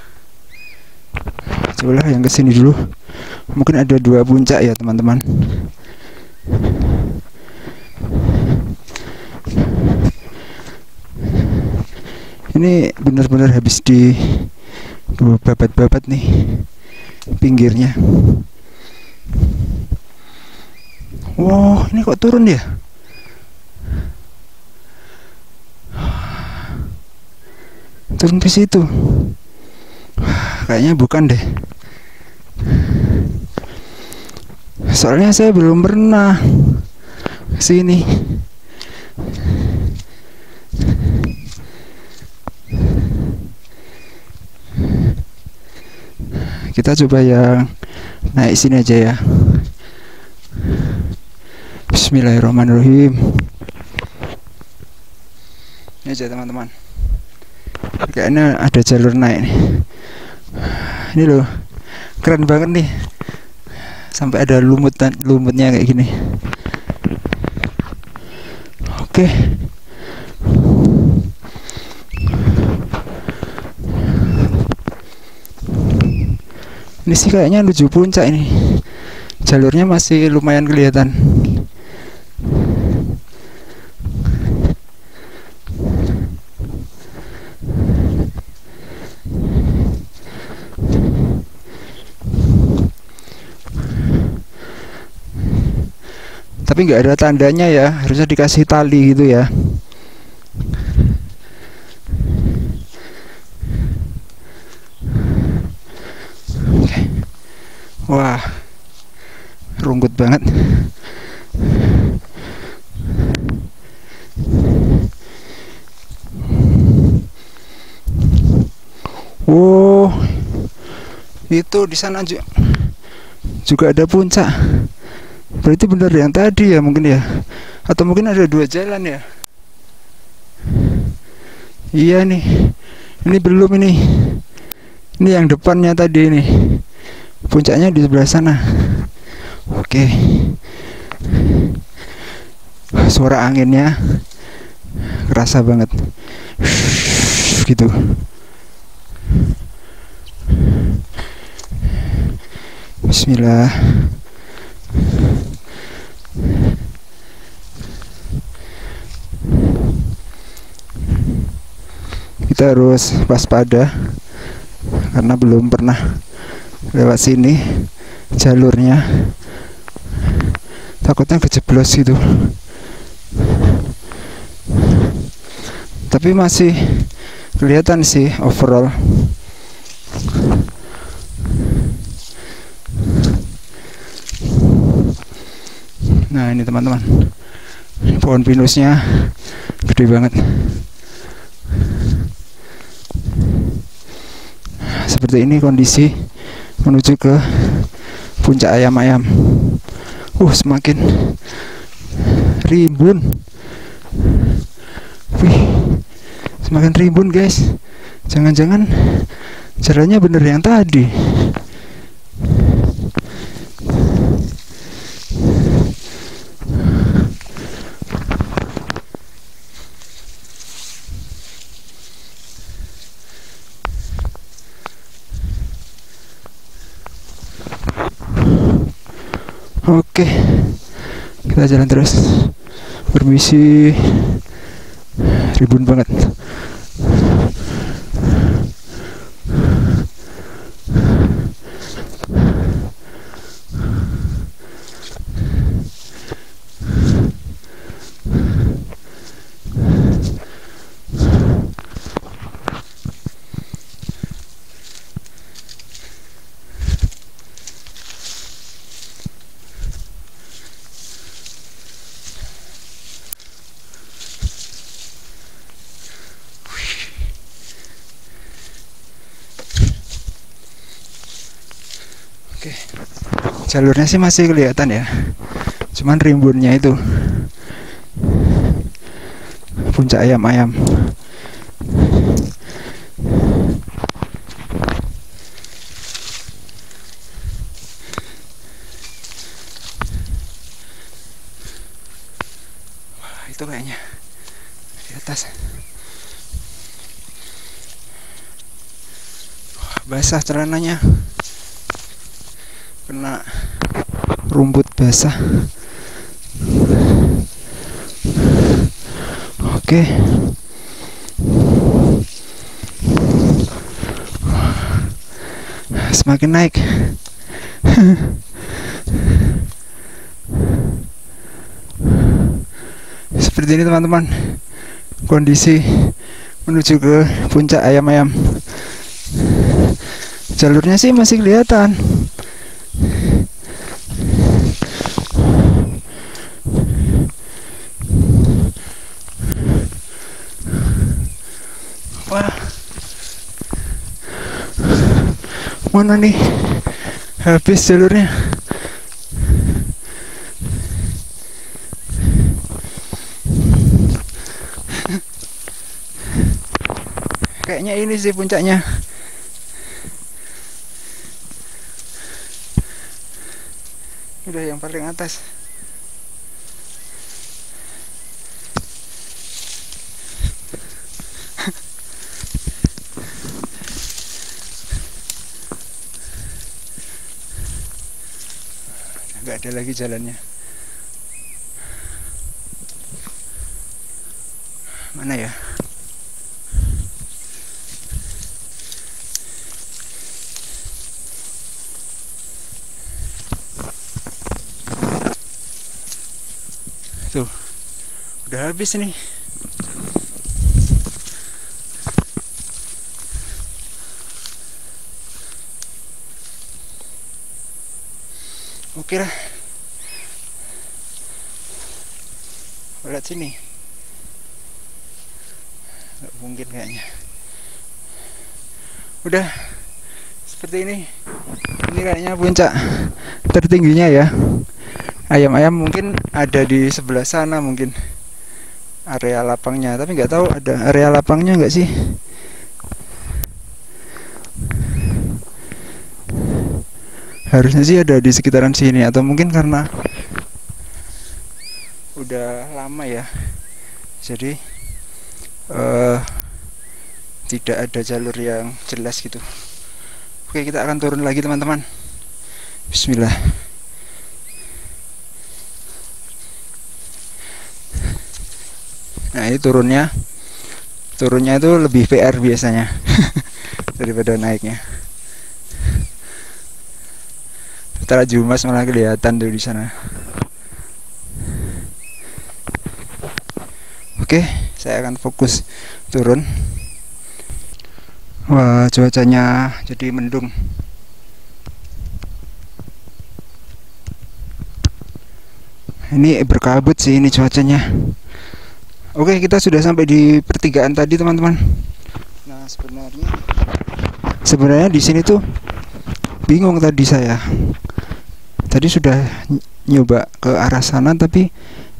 Cobalah yang ke sini dulu. Mungkin ada 2 puncak ya, teman-teman. Ini benar-benar habis di babat-babat nih pinggirnya. Wow, ini kok turun ya? Turun ke situ. Kayaknya bukan deh. Soalnya saya belum pernah ke sini. Kita coba yang naik sini aja ya. Bismillahirrahmanirrahim. Ini aja teman-teman. Kayaknya ada jalur naik nih. Ini loh, keren banget nih. Sampai ada lumutnya kayak gini. Oke. Ini sih kayaknya menuju puncak ini. Jalurnya masih lumayan kelihatan. Tapi nggak ada tandanya ya, harusnya dikasih tali gitu ya. Wah, rumput banget. Oh, itu di sana juga ada puncak. Berarti benar yang tadi ya mungkin ya. Atau mungkin ada 2 jalan ya. Iya nih. Ini belum ini. Ini yang depannya tadi ini. Puncaknya di sebelah sana. Oke. Suara anginnya kerasa banget. Gitu. Bismillah. Kita harus waspada karena belum pernah lewat sini jalurnya, takutnya kejeblos gitu. Tapi masih kelihatan sih overall. Nah ini teman-teman, pohon pinusnya gede banget. Seperti ini kondisi menuju ke puncak ayam-ayam. Semakin rimbun. Wih, semakin rimbun guys. Jangan-jangan jalannya bener yang tadi. Oke, kita jalan terus. Permisi, ribun banget. Oke, jalurnya sih masih kelihatan ya, cuman rimbunnya itu puncak ayam-ayam. Wah, itu kayaknya di atas. Wah, basah celananya, kena rumput basah. Oke. Semakin naik. Seperti ini teman-teman, kondisi menuju ke puncak ayam-ayam. Jalurnya sih masih kelihatan. Wah, mana nih? Habis jalurnya. Kayaknya ini sih puncaknya. Udah yang paling atas. Nggak ada lagi jalannya. Mana ya? Tuh, udah habis nih. Oke lah, lihat sini. Nggak mungkin kayaknya. Udah seperti ini. Ini kayaknya puncak tertingginya ya. Ayam-ayam mungkin ada di sebelah sana, mungkin area lapangnya, tapi nggak tahu ada area lapangnya nggak sih. Harusnya sih ada di sekitaran sini, atau mungkin karena udah lama ya, jadi tidak ada jalur yang jelas gitu. Oke, kita akan turun lagi teman-teman. Bismillah. Nah, ini turunnya itu lebih PR biasanya daripada naiknya. Setelah Jumas malah kelihatan tuh di sana. Oke, saya akan fokus turun. Wah, cuacanya jadi mendung. Ini berkabut sih ini cuacanya. Oke, kita sudah sampai di pertigaan tadi teman-teman. Nah, sebenarnya di sini tuh bingung tadi saya. Tadi sudah nyoba ke arah sana tapi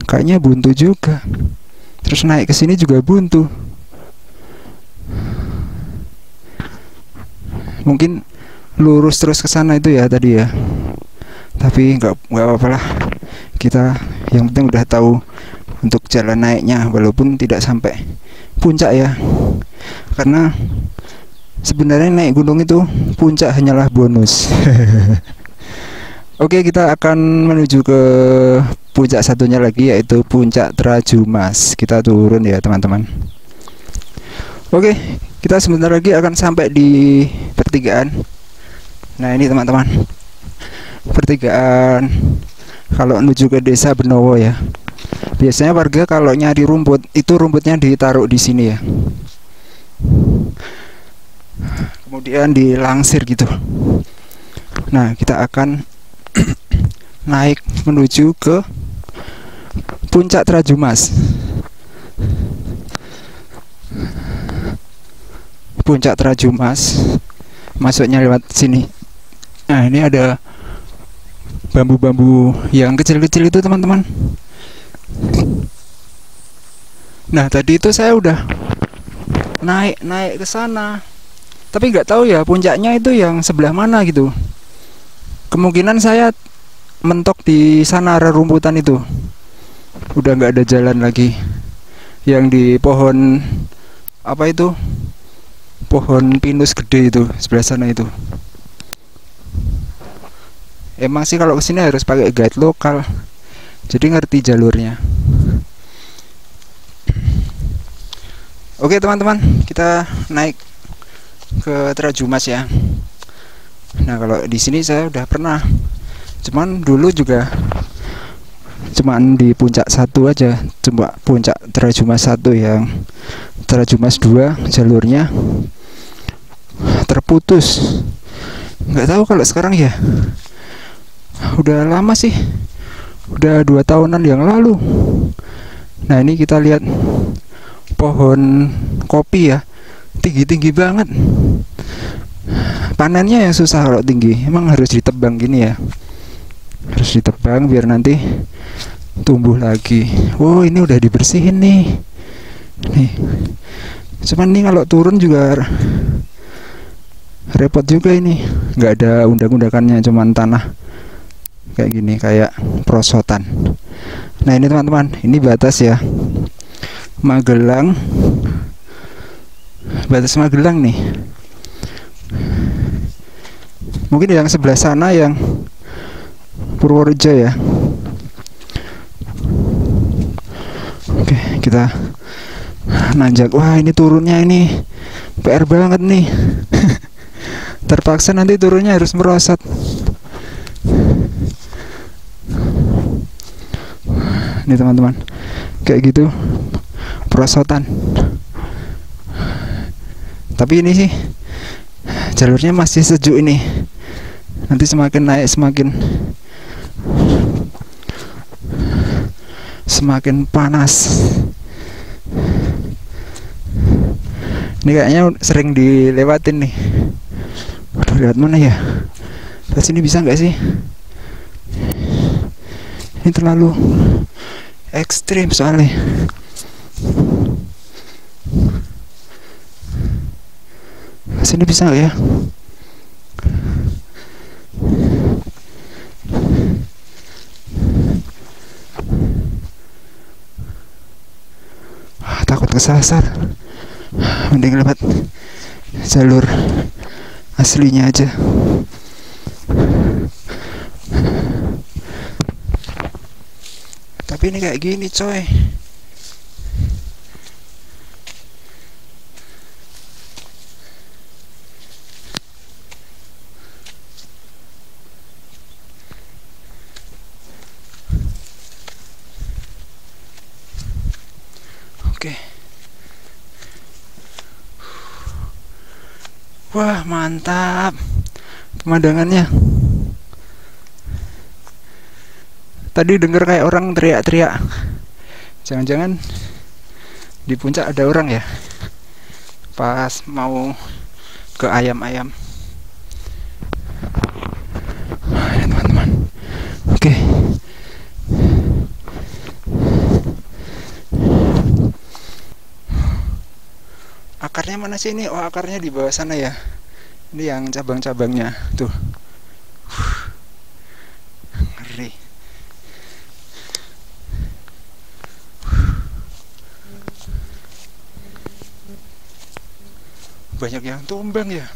kayaknya buntu juga. Terus naik ke sini juga buntu. Mungkin lurus terus ke sana itu ya tadi ya. Tapi nggak apa-apa lah. Kita yang penting udah tahu untuk jalan naiknya, walaupun tidak sampai puncak ya. Karena sebenarnya naik gunung itu puncak hanyalah bonus. Oke, kita akan menuju ke puncak satunya lagi, yaitu puncak Trajumas. Kita turun ya teman-teman. Oke, kita sebentar lagi akan sampai di pertigaan. Nah ini teman-teman, pertigaan kalau menuju ke desa Benowo ya. Biasanya warga kalau nyari rumput, itu rumputnya ditaruh di sini ya, kemudian dilangsir gitu. Nah kita akan naik menuju ke puncak Trajumas. Puncak Trajumas masuknya lewat sini. Nah ini ada bambu-bambu yang kecil-kecil itu teman-teman. Nah tadi itu saya udah naik ke sana, tapi nggak tahu ya puncaknya itu yang sebelah mana gitu. Kemungkinan saya mentok di sana rerumputan itu. Udah nggak ada jalan lagi. Yang di pohon apa itu? Pohon pinus gede itu sebelah sana itu. Emang sih kalau kesini harus pakai guide lokal, jadi ngerti jalurnya. Oke teman-teman, kita naik ke Trajumas ya. Nah kalau di sini saya udah pernah, cuman dulu juga cuman di puncak satu aja, cuma puncak Trajumas 1. Yang Trajumas 2 jalurnya terputus. Nggak tahu kalau sekarang ya. Udah lama sih, udah 2 tahunan yang lalu. Nah ini kita lihat pohon kopi ya, tinggi-tinggi banget. Panennya yang susah kalau tinggi, emang harus ditebang gini ya, harus ditebang biar nanti tumbuh lagi. Oh ini udah dibersihin nih. Cuman nih kalau turun juga repot juga ini, nggak ada undang-undangannya, cuman tanah kayak gini, kayak perosotan. Nah ini teman-teman, ini batas ya, Magelang, batas Magelang nih. Mungkin yang sebelah sana yang Purworejo ya. Oke, kita nanjak. Wah ini turunnya ini PR banget nih. Terpaksa nanti turunnya harus merosot. Ini teman-teman, kayak gitu perosotan. Tapi ini sih jalurnya masih sejuk ini. Nanti semakin naik semakin panas. Ini kayaknya sering dilewatin nih. Waduh, lewat mana ya? Ke sini bisa nggak sih? Ini terlalu ekstrim soalnya. Sini bisa nggak ya? Takut kesasar. Mending lewat jalur aslinya aja. Tapi ini kayak gini coy. Oke. Wah mantap pemandangannya. Tadi denger kayak orang teriak-teriak. Jangan-jangan di puncak ada orang ya, pas mau ke ayam-ayam. Nah, ya teman-teman. Oke. Akarnya mana sih ini? Oh akarnya di bawah sana ya. Ini yang cabang-cabangnya tuh. Ngeri. Banyak yang tumbang ya.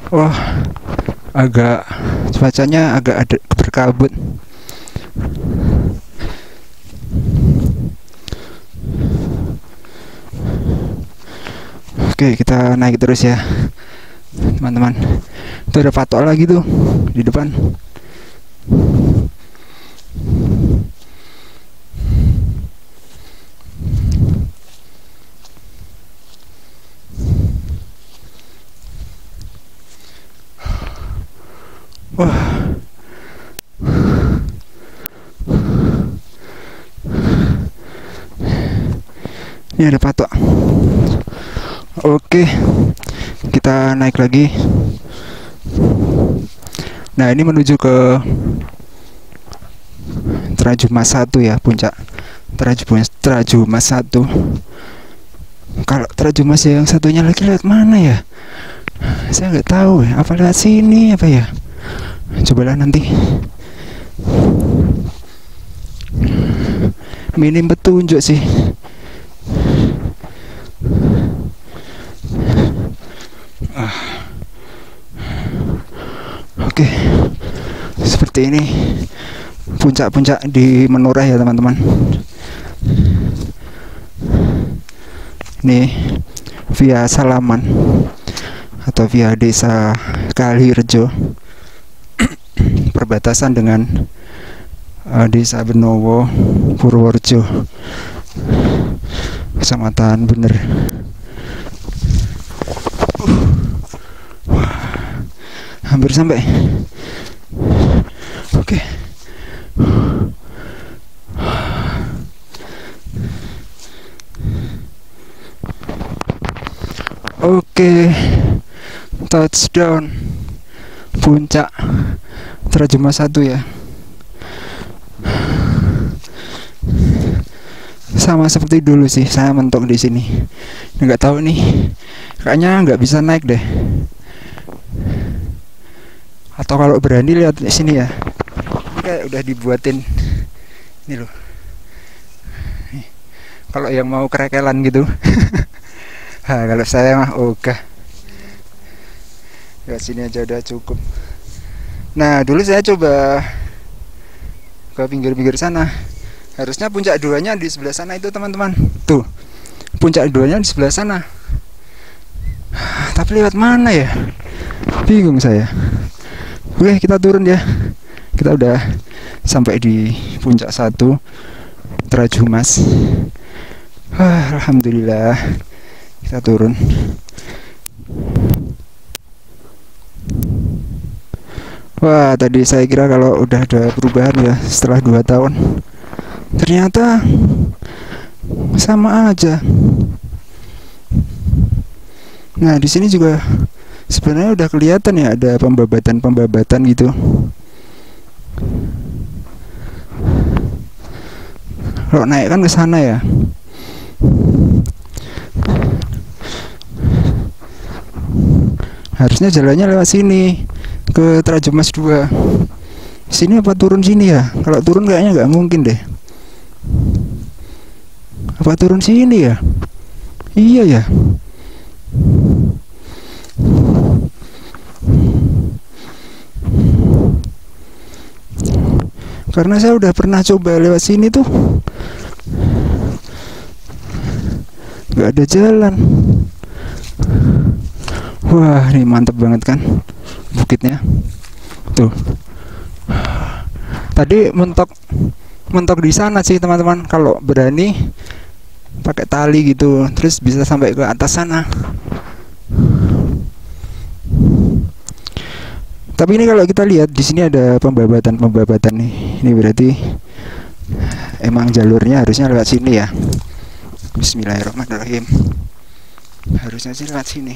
Wah, agak cuacanya agak ada berkabut. Oke, kita naik terus ya, teman-teman. Itu ada patok lagi tuh di depan. Wah, ini ada patok. Oke, kita naik lagi. Nah, ini menuju ke Trajumas 1 ya, puncak Trajumas 1. Kalau Trajumas yang satunya lagi lewat mana ya? Saya nggak tahu ya. Apa lewat sini apa ya? Cobalah nanti. Minim petunjuk sih. Oke, seperti ini puncak-puncak di Menoreh ya teman-teman. Ini via Salaman atau via desa Kalirejo, perbatasan dengan desa Benowo, Purworejo, kecamatan Bener. Hampir sampai. Oke. Oke, touchdown puncak Trajumas 1 ya. Sama seperti dulu sih, saya mentok di sini. Nggak tahu nih, kayaknya nggak bisa naik deh. Atau kalau berani lihat di sini ya, kayak udah dibuatin ini loh. Kalau yang mau kerekelan gitu. Nah, kalau saya mah ogah. Ya sini aja udah cukup. Nah, dulu saya coba ke pinggir-pinggir sana. Harusnya puncak 2-nya di sebelah sana itu, teman-teman. Tuh. Puncak 2-nya di sebelah sana. Tapi lewat mana ya? Bingung saya. Oke, kita turun ya. Kita udah sampai di puncak 1 Trajumas. Alhamdulillah. Kita turun. Wah, tadi saya kira kalau udah ada perubahan ya setelah 2 tahun. Ternyata sama aja. Nah, di sini juga sebenarnya udah kelihatan ya ada pembabatan gitu. Kalau naik kan ke sana ya. Harusnya jalannya lewat sini ke Trajumas 2. Sini apa turun sini ya? Kalau turun kayaknya nggak mungkin deh. Apa turun sini ya? Iya ya. Karena saya udah pernah coba lewat sini tuh, nggak ada jalan. Wah, ini mantep banget kan bukitnya. Tuh. Tadi mentok di sana sih, teman-teman. Kalau berani pakai tali gitu, terus bisa sampai ke atas sana. Tapi ini kalau kita lihat di sini ada pembabatan nih. Ini berarti emang jalurnya harusnya lewat sini ya. Bismillahirrahmanirrahim. Harusnya sih lewat sini.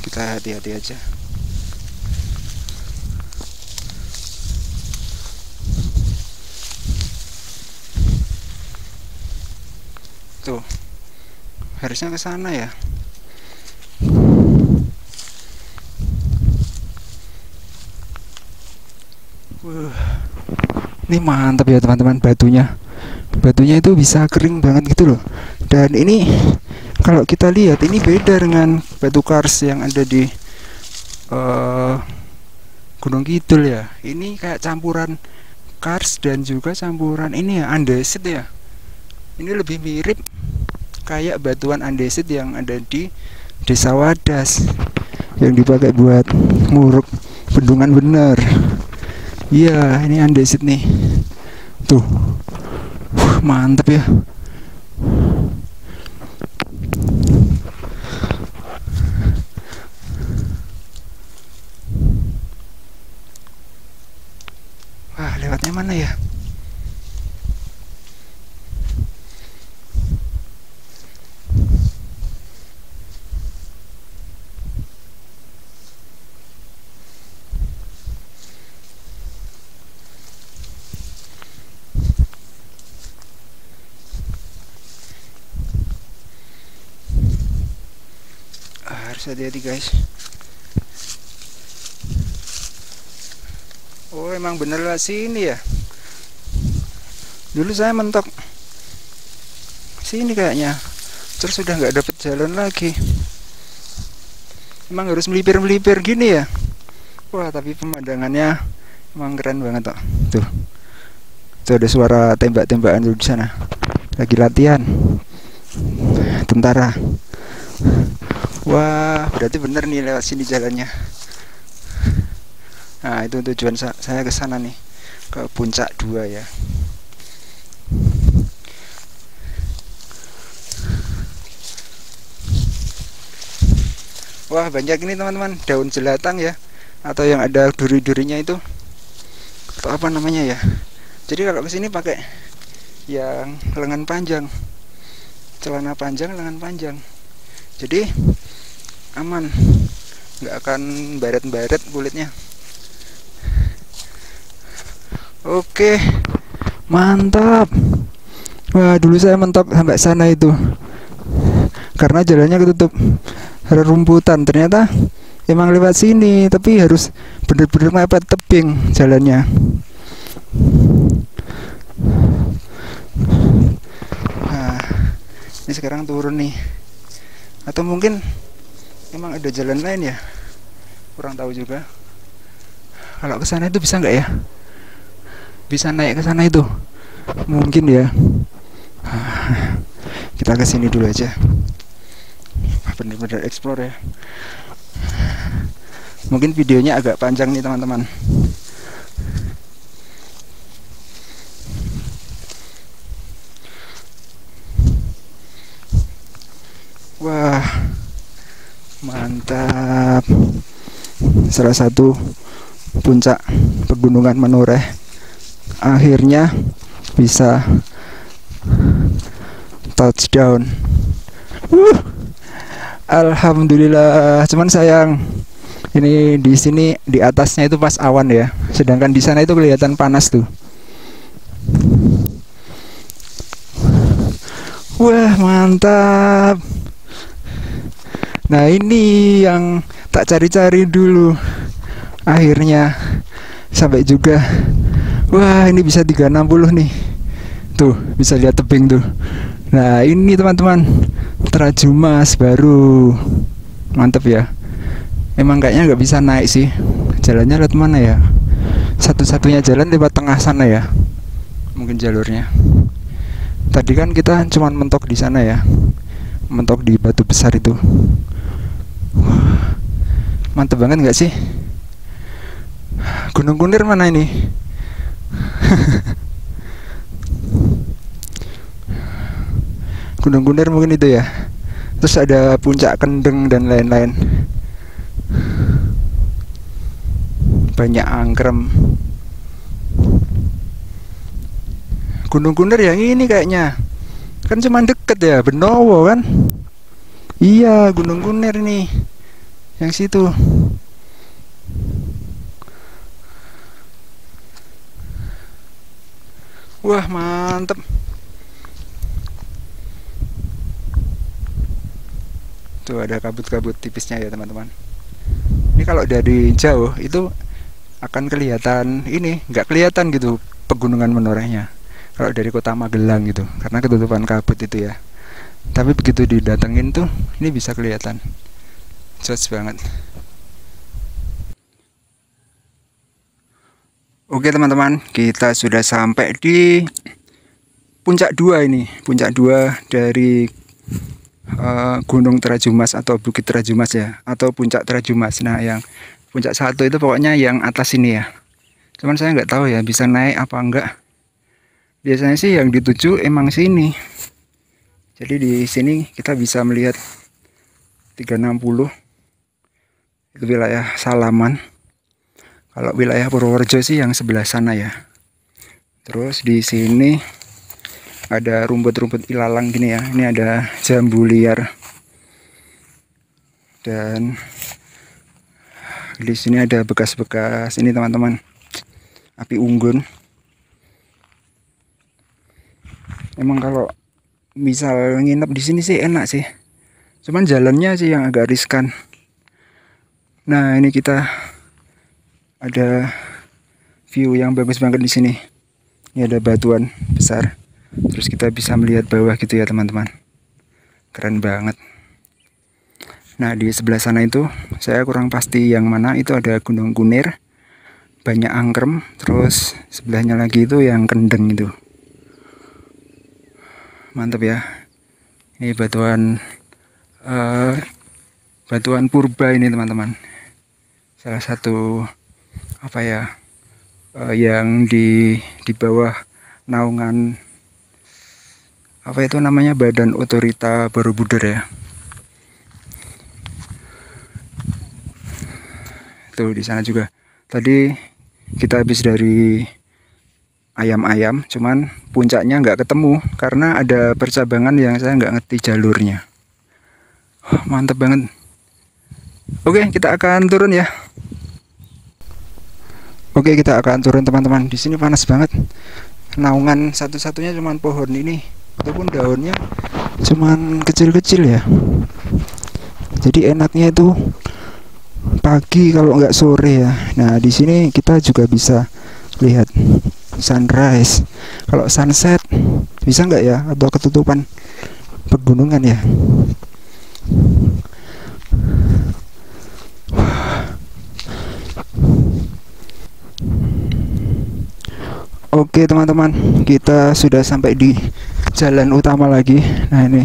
Kita hati-hati aja. Tuh, harusnya ke sana ya. Ini mantap ya teman-teman, batunya itu bisa kering banget gitu loh. Dan ini kalau kita lihat ini beda dengan batu kars yang ada di Gunung Kidul ya. Ini kayak campuran kars dan juga campuran ini ya, andesit ya. Ini lebih mirip kayak batuan andesit yang ada di Desa Wadas yang dipakai buat nguruk bendungan bener. Iya, ini andesit nih. Tuh. Mantep ya. Wah, lewatnya mana ya? Harus hati-hati guys. Oh, emang bener lah sini ya. Dulu saya mentok sini kayaknya, terus sudah nggak dapet jalan lagi. Emang harus melipir-melipir gini ya. Wah, tapi pemandangannya emang keren banget toh. Tuh, tuh ada suara tembak-tembakan di sana. Lagi latihan tentara. Wah, berarti bener nih lewat sini jalannya. Nah, itu tujuan saya ke sana nih, ke puncak 2 ya. Wah, banyak ini teman-teman, daun jelatang ya, atau yang ada duri-durinya itu, atau apa namanya ya. Jadi kalau kesini pakai yang lengan panjang, celana panjang, lengan panjang. Jadi aman, nggak akan baret-baret kulitnya. Oke, mantap. Wah, dulu saya mentok sampai sana itu karena jalannya ketutup rerumputan. Ternyata emang lewat sini, tapi harus bener-bener mepet tebing jalannya. Nah, ini sekarang turun nih. Atau mungkin emang ada jalan lain ya, kurang tahu juga. Kalau ke sana itu bisa nggak ya? Bisa naik ke sana itu? Mungkin ya. Kita ke sini dulu aja. Bener-bener explore ya. Mungkin videonya agak panjang nih teman-teman. Wah, mantap. Salah satu puncak pegunungan Menoreh akhirnya bisa touchdown. Alhamdulillah. Cuman sayang ini di sini di atasnya itu pas awan ya, sedangkan di sana itu kelihatan panas tuh. Wah, mantap. Nah, ini yang tak cari-cari dulu. Akhirnya sampai juga. Wah, ini bisa 360 nih. Tuh, bisa lihat tebing tuh. Nah, ini teman-teman, Trajumas baru. Mantep ya. Emang kayaknya nggak bisa naik sih. Jalannya lewat mana ya? Satu-satunya jalan lewat tengah sana ya. Mungkin jalurnya. Tadi kan kita cuman mentok di sana ya. Mentok di batu besar itu. Wah, mantep banget nggak sih? Gunung Kunir mana ini? Gunung Kunir mungkin itu ya. Terus ada puncak Kendeng dan lain-lain. Banyak angkrem. Gunung Kunir yang ini kayaknya. Kan cuma deket ya, Benowo kan. Iya, Gunung Kunir nih. Yang situ. Wah, mantep. Tuh ada kabut-kabut tipisnya ya teman-teman. Ini kalau dari jauh itu akan kelihatan ini, nggak kelihatan gitu pegunungan menorehnya. Kalau dari kota Magelang gitu, karena ketutupan kabut itu ya. Tapi begitu didatengin tuh, ini bisa kelihatan. Jelas banget. Oke teman-teman, kita sudah sampai di puncak 2 ini. Puncak 2 dari Gunung Terajumas atau Bukit Terajumas ya, atau Puncak Terajumas. Nah, yang puncak 1 itu pokoknya yang atas ini ya. Cuman saya nggak tahu ya bisa naik apa enggak. Biasanya sih yang dituju emang sini. Jadi di sini kita bisa melihat 360. Itu wilayah Salaman. Kalau wilayah Purworejo sih yang sebelah sana ya. Terus di sini ada rumput-rumput ilalang gini ya. Ini ada jambu liar. Dan di sini ada bekas-bekas ini teman-teman. Api unggun. Emang kalau misal nginep di sini sih enak sih. Cuman jalannya sih yang agak riskan. Nah, ini kita ada view yang bagus banget di sini. Ini ada batuan besar. Terus kita bisa melihat bawah gitu ya teman-teman. Keren banget. Nah, di sebelah sana itu saya kurang pasti yang mana, itu ada Gunung Kunir, banyak angkrem. Terus sebelahnya lagi itu yang kendeng itu. Mantap ya. Ini batuan purba ini teman-teman. Salah satu apa ya, yang di bawah naungan apa itu namanya, Badan Otorita Borobudur ya. Tuh di sana juga. Tadi kita habis dari ayam-ayam, cuman puncaknya nggak ketemu karena ada percabangan yang saya nggak ngerti jalurnya. Mantap banget. Oke, kita akan turun ya. Oke, kita akan turun teman-teman. Di sini panas banget. Naungan satu-satunya cuman pohon ini. Itu pun daunnya cuman kecil-kecil ya. Jadi enaknya itu pagi kalau nggak sore ya. Nah, di sini kita juga bisa lihat sunrise. Kalau sunset bisa nggak ya? Atau ketutupan pegunungan ya? Oke teman-teman, kita sudah sampai di jalan utama lagi. Nah, ini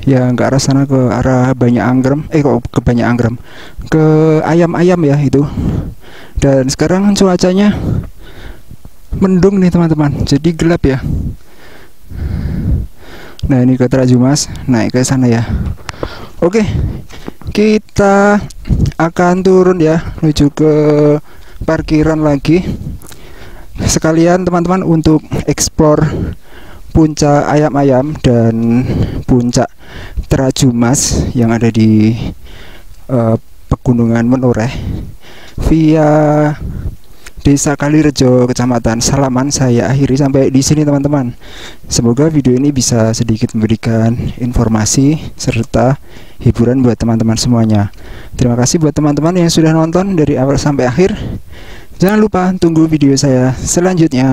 yang ke arah sana, ke arah Banyak Anggrem. Kok ke Banyak Anggrem, ke ayam-ayam ya itu. Dan sekarang cuacanya mendung nih teman-teman, jadi gelap ya. Nah, ini ke Terajumas, naik ke sana ya. Oke, kita akan turun ya, menuju ke parkiran lagi. Sekalian teman-teman untuk explore puncak ayam-ayam dan puncak Terajumas yang ada di Pegunungan Menoreh via Desa Kalirejo, Kecamatan Salaman. Saya akhiri sampai di sini teman-teman. Semoga video ini bisa sedikit memberikan informasi serta hiburan buat teman-teman semuanya. Terima kasih buat teman-teman yang sudah nonton dari awal sampai akhir. Jangan lupa tunggu video saya selanjutnya.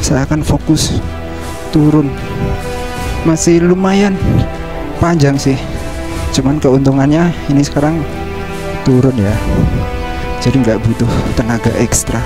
Saya akan fokus turun. Masih lumayan panjang sih. Cuman keuntungannya ini sekarang turun ya. Jadi nggak butuh tenaga ekstra.